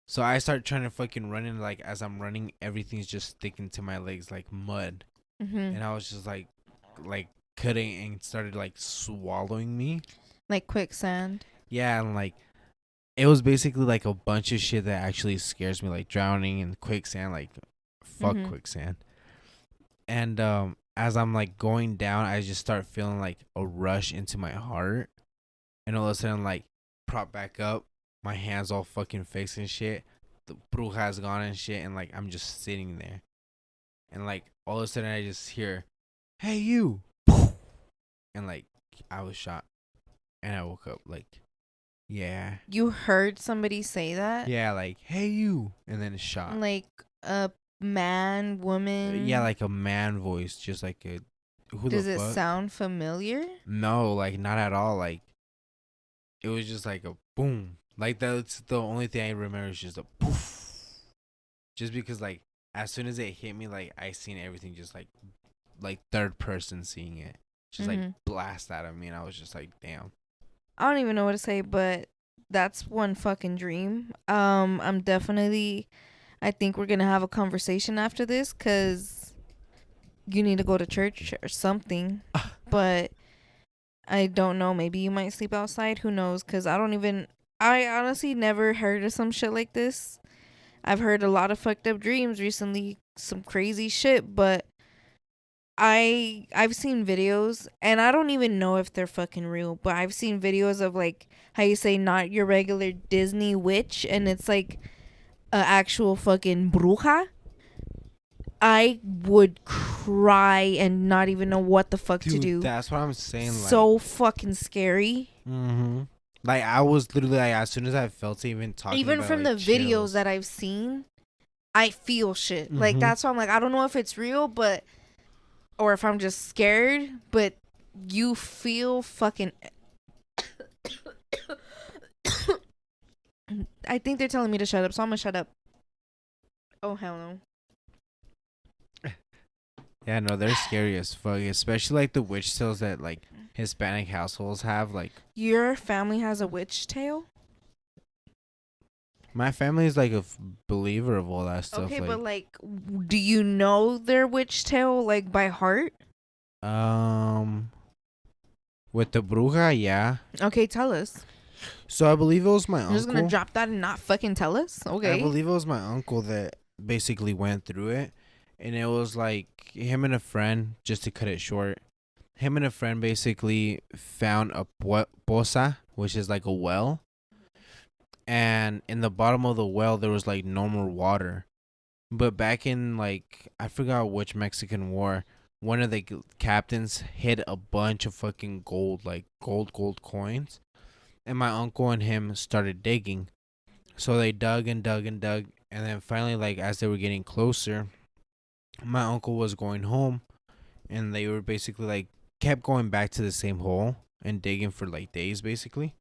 so I started trying to fucking run, and like as I'm running, everything's just sticking to my legs like mud. Mm-hmm. And I was just like cutting and started like swallowing me. Like quicksand. Yeah, and like it was basically like a bunch of shit that actually scares me, like drowning and quicksand, like fuck quicksand. And as I'm like going down, I just start feeling like a rush into my heart, and all of a sudden like prop back up, my hands all fucking fixed and shit. The bruja's gone and shit, and like I'm just sitting there, and like all of a sudden I just hear, "Hey you," and like I was shot, and I woke up like, yeah, You heard somebody say that? yeah, like hey you, and then shot. Like a man, woman? Yeah, like a man voice, just like a who Does the it fuck? sound familiar? No, like not at all. Like it was just like a boom. Like that's the only thing I remember is just a poof. Just because like as soon as it hit me, like I seen everything just like third person seeing it. Just like blast out of me, and I was just like, damn. I don't even know what to say, but that's one fucking dream. I'm definitely, I think we're gonna have a conversation after this because you need to go to church or something. But I don't know. Maybe you might sleep outside. Who knows? Because I honestly never heard of some shit like this. I've heard a lot of fucked up dreams recently, some crazy shit, but I've seen videos, and I don't even know if they're fucking real, but I've seen videos of like how you say not your regular Disney witch, and it's like a actual fucking bruja. I would cry and not even know what the fuck to do. That's what I'm saying. So fucking scary. Like I was literally like as soon as I felt it, even talking. Even about, from like, the chills. videos that I've seen, I feel shit. Like that's why I'm like, I don't know if it's real, but or if I'm just scared, but you feel fucking. I think they're telling me to shut up, so I'm gonna shut up. Oh hell no. Yeah, no, they're scary as fuck. Especially like the witch tales that like Hispanic households have. Like Your family has a witch tale? my family is like a believer of all that stuff. Okay, like, but like, do you know their witch tale like by heart? with the bruja, yeah. Okay, tell us. So I believe it was my You're uncle. just gonna drop that and not fucking tell us? Okay. I believe it was my uncle that basically went through it, and it was like him and a friend. Just to cut it short, him and a friend basically found a poza, which is like a well, and in the bottom of the well there was like normal water. But back in like I forgot which Mexican war, one of the captains hid a bunch of fucking gold, like gold coins, and my uncle and him started digging. So they dug and dug and dug, and then finally, like as they were getting closer, my uncle was going home, and they were basically like kept going back to the same hole and digging for like days, basically.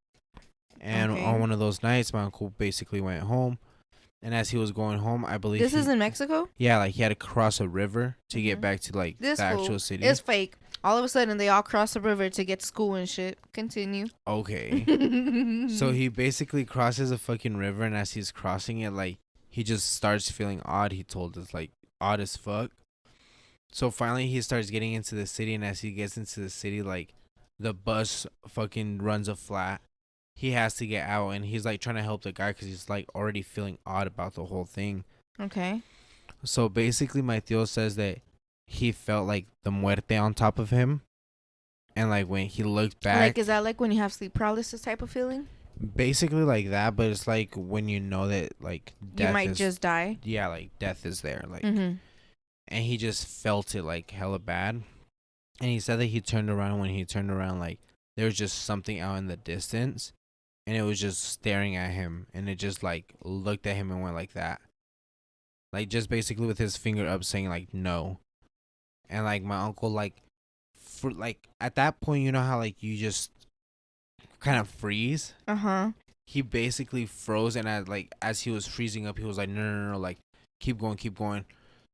And Okay. on one of those nights, my uncle basically went home, and as he was going home, I believe This is in Mexico? yeah, like he had to cross a river to get Mhm. back to like This the actual fool city. is fake. All of a sudden, they all cross the river to get to school and shit. Continue. Okay. So he basically crosses a fucking river, and as he's crossing it, like he just starts feeling odd. He told us like odd as fuck. So finally, he starts getting into the city, and as he gets into the city, like the bus fucking runs a flat. He has to get out, and he's like trying to help the guy because he's like already feeling odd about the whole thing. Okay. So basically, my tío says that he felt like the muerte on top of him, and like when he looked back, Like, is that like when you have sleep paralysis type of feeling? basically like that. But it's like when you know that like death You might is, just die. yeah, like death is there, like, Mm-hmm. and he just felt it like hella bad. And he said that he turned around. When he turned around, like there was just something out in the distance, and it was just staring at him, and it just like looked at him and went like that, like just basically with his finger up, saying like no. And like my uncle, like for like at that point, you know how like you just kind of freeze. Uh-huh. He basically froze, and as he was freezing up, he was like, no, no, no, no, like keep going, keep going.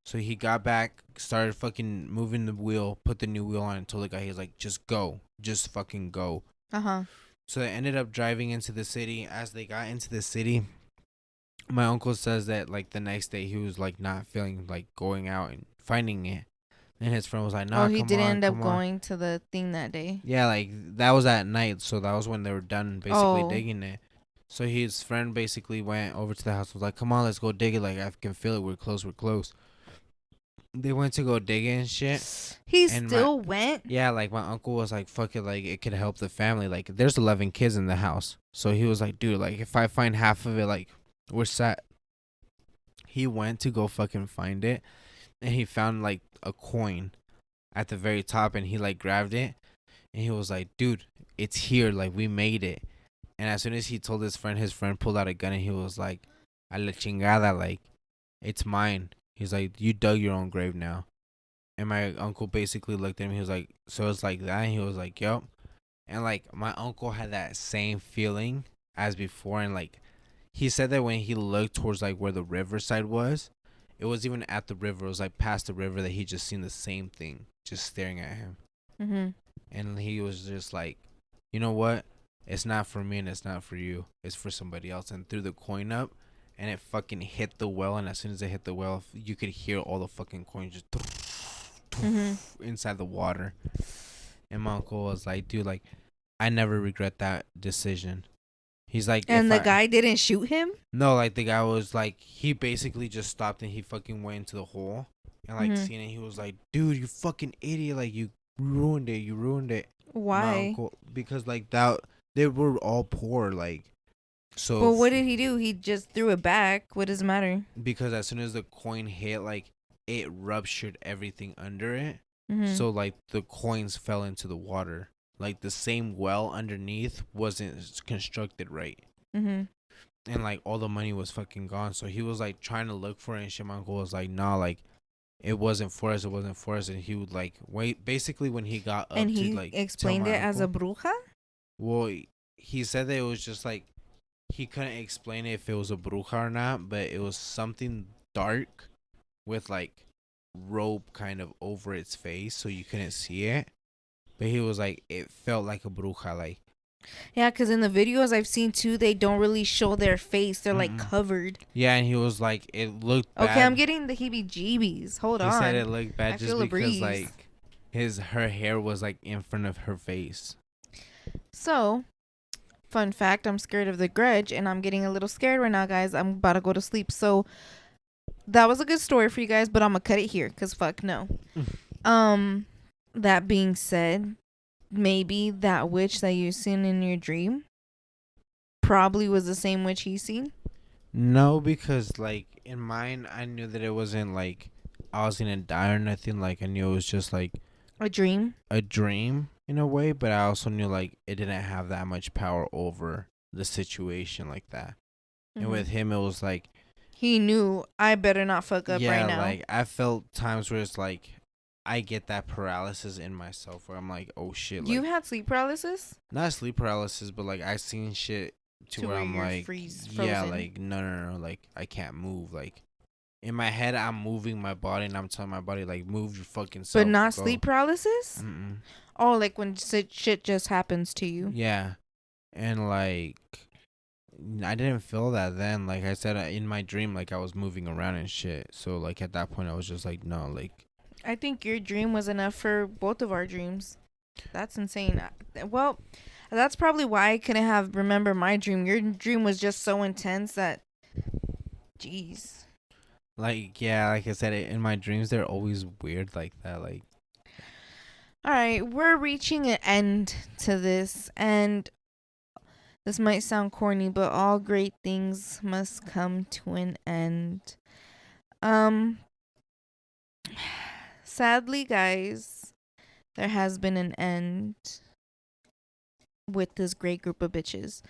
So he got back, started fucking moving the wheel, put the new wheel on, and told the guy, he's like, just go, just fucking go. Uh-huh. So they ended up driving into the city. As they got into the city, my uncle says that like the next day he was like not feeling like going out and finding it. And his friend was like, Oh, nah, he come didn't on, end up come on. going to the thing that day. Yeah, like that was at night, so that was when they were done basically Oh. digging it. So his friend basically went over to the house, was like, come on, let's go dig it. Like I can feel it. We're close, we're close. They went to go dig it and shit. He And still went? yeah, like my uncle was like, fuck it, like it could help the family. Like there's 11 kids in the house. So he was like, dude, like if I find half of it, like we're set. He went to go fucking find it, and he found like a coin at the very top, and he like grabbed it, and he was like, dude, it's here, like we made it. And as soon as he told his friend pulled out a gun, and he was like, a la chingada, like it's mine. He's like, you dug your own grave now. And my uncle basically looked at him, he was like, so it's like that? And he was like, yup. And like my uncle had that same feeling as before, and like he said that when he looked towards like where the riverside was, it was even at the river. It was like past the river that he just seen the same thing just staring at him. Mm-hmm. And he was just like, you know what? It's not for me and it's not for you. It's for somebody else. And threw the coin up, and it fucking hit the well. And as soon as it hit the well, you could hear all the fucking coins just inside the water. And my uncle was like, dude, like, I never regret that decision. He's like, And the guy didn't shoot him? no, like the guy was like, he basically just stopped and he fucking went into the hole, and like seeing it, he was like, dude, you fucking idiot, like you ruined it, you ruined it. My Why? uncle, because like that they were all poor, like, so. Well, what did he do? He just threw it back. What does it matter? Because as soon as the coin hit, like it ruptured everything under it. Mm-hmm. So like the coins fell into the water. Like the same well underneath wasn't constructed right. Mm-hmm. And like all the money was fucking gone. So he was like trying to look for it, and shit. My uncle was like, nah, like it wasn't for us, it wasn't for us. And he would like wait. Basically, when he got up And to he like explained tell it my as a uncle, bruja? well, he said that it was just like he couldn't explain it if it was a bruja or not, but it was something dark with like rope kind of over its face, so you couldn't see it. But he was like, it felt like a bruja, like. Yeah, because in the videos I've seen too, they don't really show their face. They're like covered. Yeah, and he was like, it looked bad. Okay, I'm getting the heebie-jeebies. Hold on. He said it looked bad I just feel a because breeze. like her hair was like in front of her face. So, fun fact, I'm scared of the grudge, and I'm getting a little scared right now, guys. I'm about to go to sleep. So, that was a good story for you guys, but I'm gonna cut it here because fuck no. That being said, maybe that witch that you seen in your dream probably was the same witch he seen. No, because like in mine, I knew that it wasn't like I was gonna die or nothing. Like I knew it was just like A dream. a dream in a way, but I also knew like it didn't have that much power over the situation like that. And with him, it was like he knew I better not fuck up yeah, right now. like I felt times where it's like I get that paralysis in myself where I'm like, oh shit, like You had sleep paralysis? not sleep paralysis, but like I seen shit to where I'm you're like, yeah, frozen. like no, like I can't move. Like in my head, I'm moving my body and I'm telling my body like, move your fucking self. But not go. sleep paralysis? Mm-mm. Oh, like when shit just happens to you. Yeah, and like I didn't feel that then. Like I said, in my dream, like I was moving around and shit. So like at that point, I was just like, no, like. I think your dream was enough for both of our dreams. That's insane. Well, that's probably why I couldn't have remember my dream. Your dream was just so intense that, jeez. Like yeah, like I said, in my dreams they're always weird like that. Like, all right, we're reaching an end to this, and this might sound corny, but all great things must come to an end. Sadly, guys, there has been an end with this great group of bitches.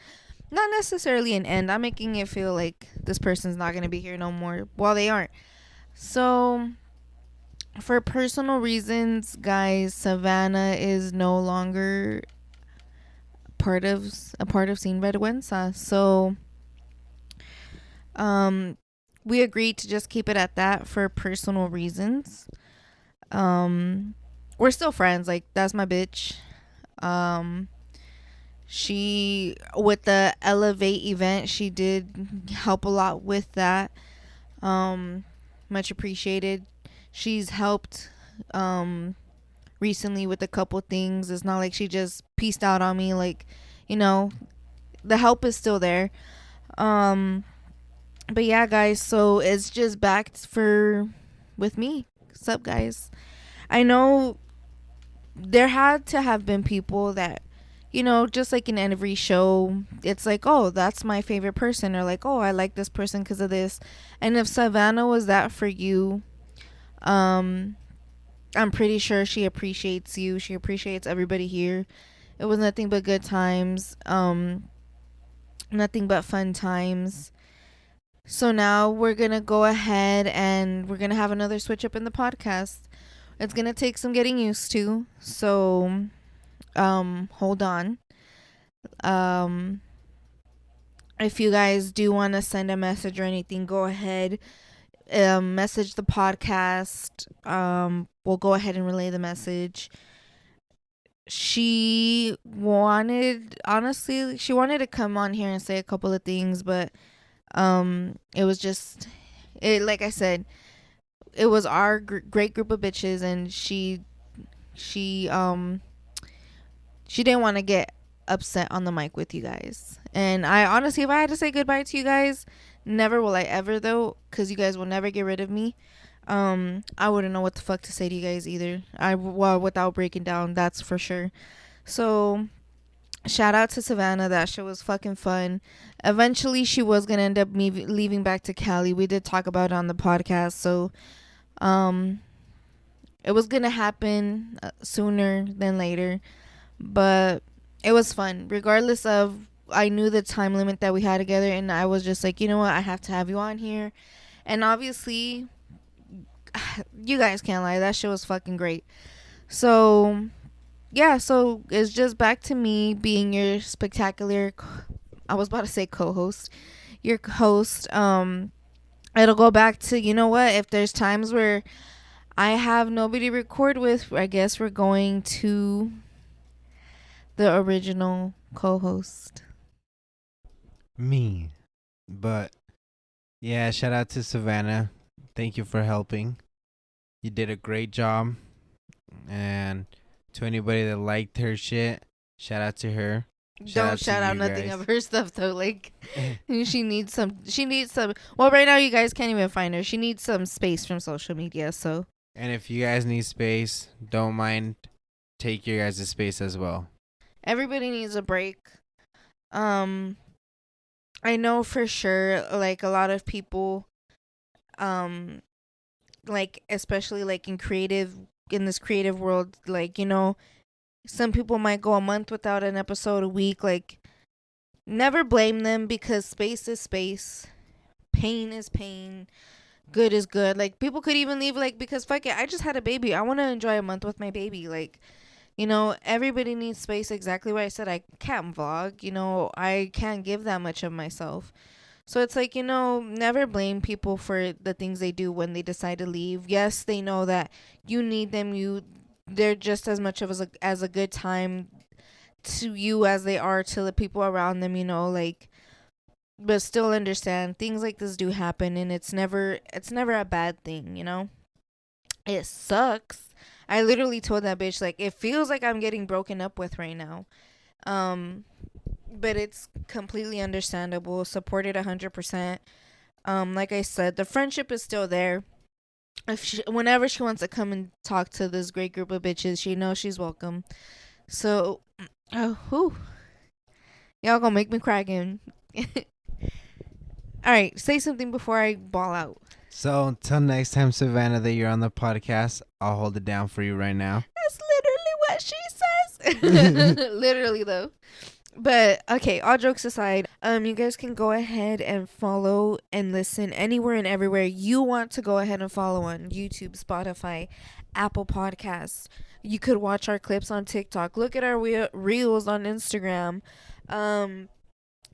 Not necessarily an end. I'm making it feel like this person's not going to be here no more. Well, they aren't. So, for personal reasons, guys, Savannah is no longer a part of Sin Vergüenza. So, we agreed to just keep it at that for personal reasons. We're still friends. Like, that's my bitch. She, with the Elevate event, she did help a lot with that. Much appreciated. She's helped recently with a couple things. It's not like she just pieced out on me. Like, the help is still there. But yeah, guys, so it's just back with me. What's up, guys? I know there had to have been people that, just like in every show, it's like, oh, that's my favorite person, or like, oh, I like this person because of this. And if Savannah was that for you, I'm pretty sure she appreciates you. She appreciates everybody here. It was nothing but good times. Nothing but fun times. So now we're going to go ahead and we're going to have another switch up in the podcast. It's going to take some getting used to. So, hold on. If you guys do want to send a message or anything, go ahead. Message the podcast. We'll go ahead and relay the message. She wanted to come on here and say a couple of things, but it was just like I said, it was our great group of bitches, and she didn't want to get upset on the mic with you guys. And I honestly, if I had to say goodbye to you guys, never will I ever, though, because you guys will never get rid of me. I wouldn't know what the fuck to say to you guys either. Without breaking down, that's for sure. So shout out to Savannah. That shit was fucking fun. Eventually she was gonna end up leaving back to Cali. We did talk about it on the podcast. So it was gonna happen sooner than later, but it was fun regardless of. I knew the time limit that we had together, and I was just like, you know what, I have to have you on here. And obviously you guys can't lie, that shit was fucking great. So yeah, so it's just back to me being your spectacular, I was about to say co-host, your host. It'll go back to, you know what, if there's times where I have nobody to record with, I guess we're going to the original co-host, me. But yeah, shout out to Savannah. Thank you for helping. You did a great job. And to anybody that liked her shit, shout out to her. Don't shout out nothing of her stuff though. Like, she needs some. Well, right now you guys can't even find her. She needs some space from social media. So. And if you guys need space, don't mind. Take your guys' space as well. Everybody needs a break. I know for sure, like, a lot of people, like, especially like in this creative world, like, you know, some people might go a month without an episode, a week. Like, never blame them, because space is space, pain is pain, good is good. Like, people could even leave, like, because fuck it, I just had a baby, I want to enjoy a month with my baby. Like, you know, everybody needs space. Exactly what I said. I can't vlog, you know, I can't give that much of myself. So it's like, you know, never blame people for the things they do when they decide to leave. Yes, they know that you need them. They're just as much of as a good time to you as they are to the people around them, you know, like, but still understand things like this do happen, and it's never a bad thing, you know. It sucks. I literally told that bitch, like, it feels like I'm getting broken up with right now. But it's completely understandable. Supported 100%. Like I said, the friendship is still there. Whenever she wants to come and talk to this great group of bitches, she knows she's welcome. So, y'all gonna make me cry again. All right, say something before I ball out. So until next time, Savannah, that you're on the podcast, I'll hold it down for you right now. That's literally what she says. Literally, though. But okay, all jokes aside, you guys can go ahead and follow and listen anywhere and everywhere you want to go ahead and follow on YouTube, Spotify, Apple Podcasts. You could watch our clips on TikTok. Look at our reels on Instagram.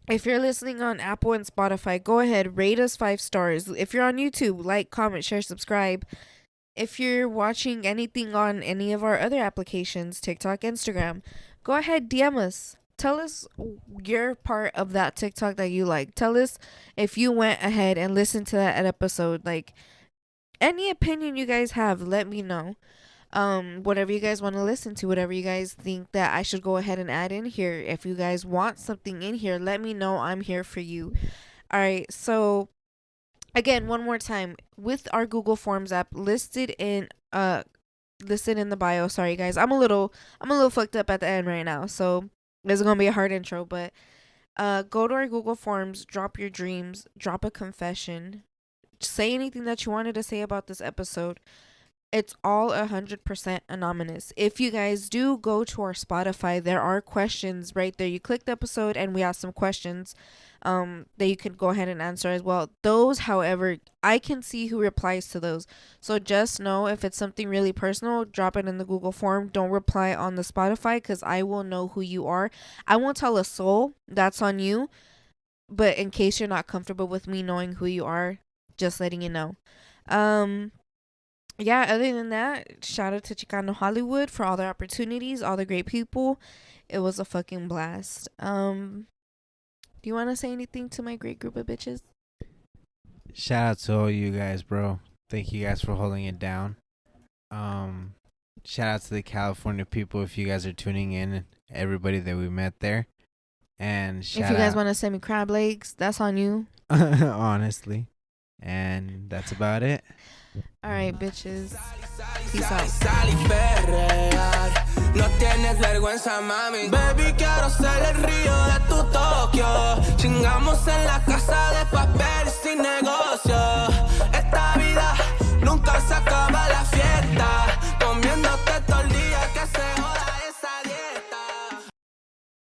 If you're listening on Apple and Spotify, go ahead, rate us 5 stars. If you're on YouTube, like, comment, share, subscribe. If you're watching anything on any of our other applications, TikTok, Instagram, go ahead, DM us. Tell us your part of that TikTok that you like. Tell us if you went ahead and listened to that episode. Like, any opinion you guys have, let me know. Whatever you guys want to listen to, whatever you guys think that I should go ahead and add in here. If you guys want something in here, let me know. I'm here for you. All right. So again, one more time, with our Google Forms app listed in the bio. Sorry guys. I'm a little fucked up at the end right now. So this is going to be a hard intro, but go to our Google Forms, drop your dreams, drop a confession, say anything that you wanted to say about this episode. It's all 100% anonymous. If you guys do go to our Spotify, there are questions right there. You click the episode and we have some questions that you can go ahead and answer as well. Those, however, I can see who replies to those. So just know, if it's something really personal, drop it in the Google form. Don't reply on the Spotify, because I will know who you are. I won't tell a soul. That's on you. But in case you're not comfortable with me knowing who you are, just letting you know. Yeah, other than that, shout out to Chicano Hollywood for all the opportunities, all the great people. It was a fucking blast. Do you want to say anything to my great group of bitches? Shout out to all you guys, bro. Thank you guys for holding it down. Shout out to the California people if you guys are tuning in, everybody that we met there. And shout if you guys want to send me crab legs, that's on you. Honestly. And that's about it. Alright, bitches. Peace out. No tienes vergüenza, mami. Baby, quiero ser el río de tu Tokio. Chingamos en la casa de papel sin negocio.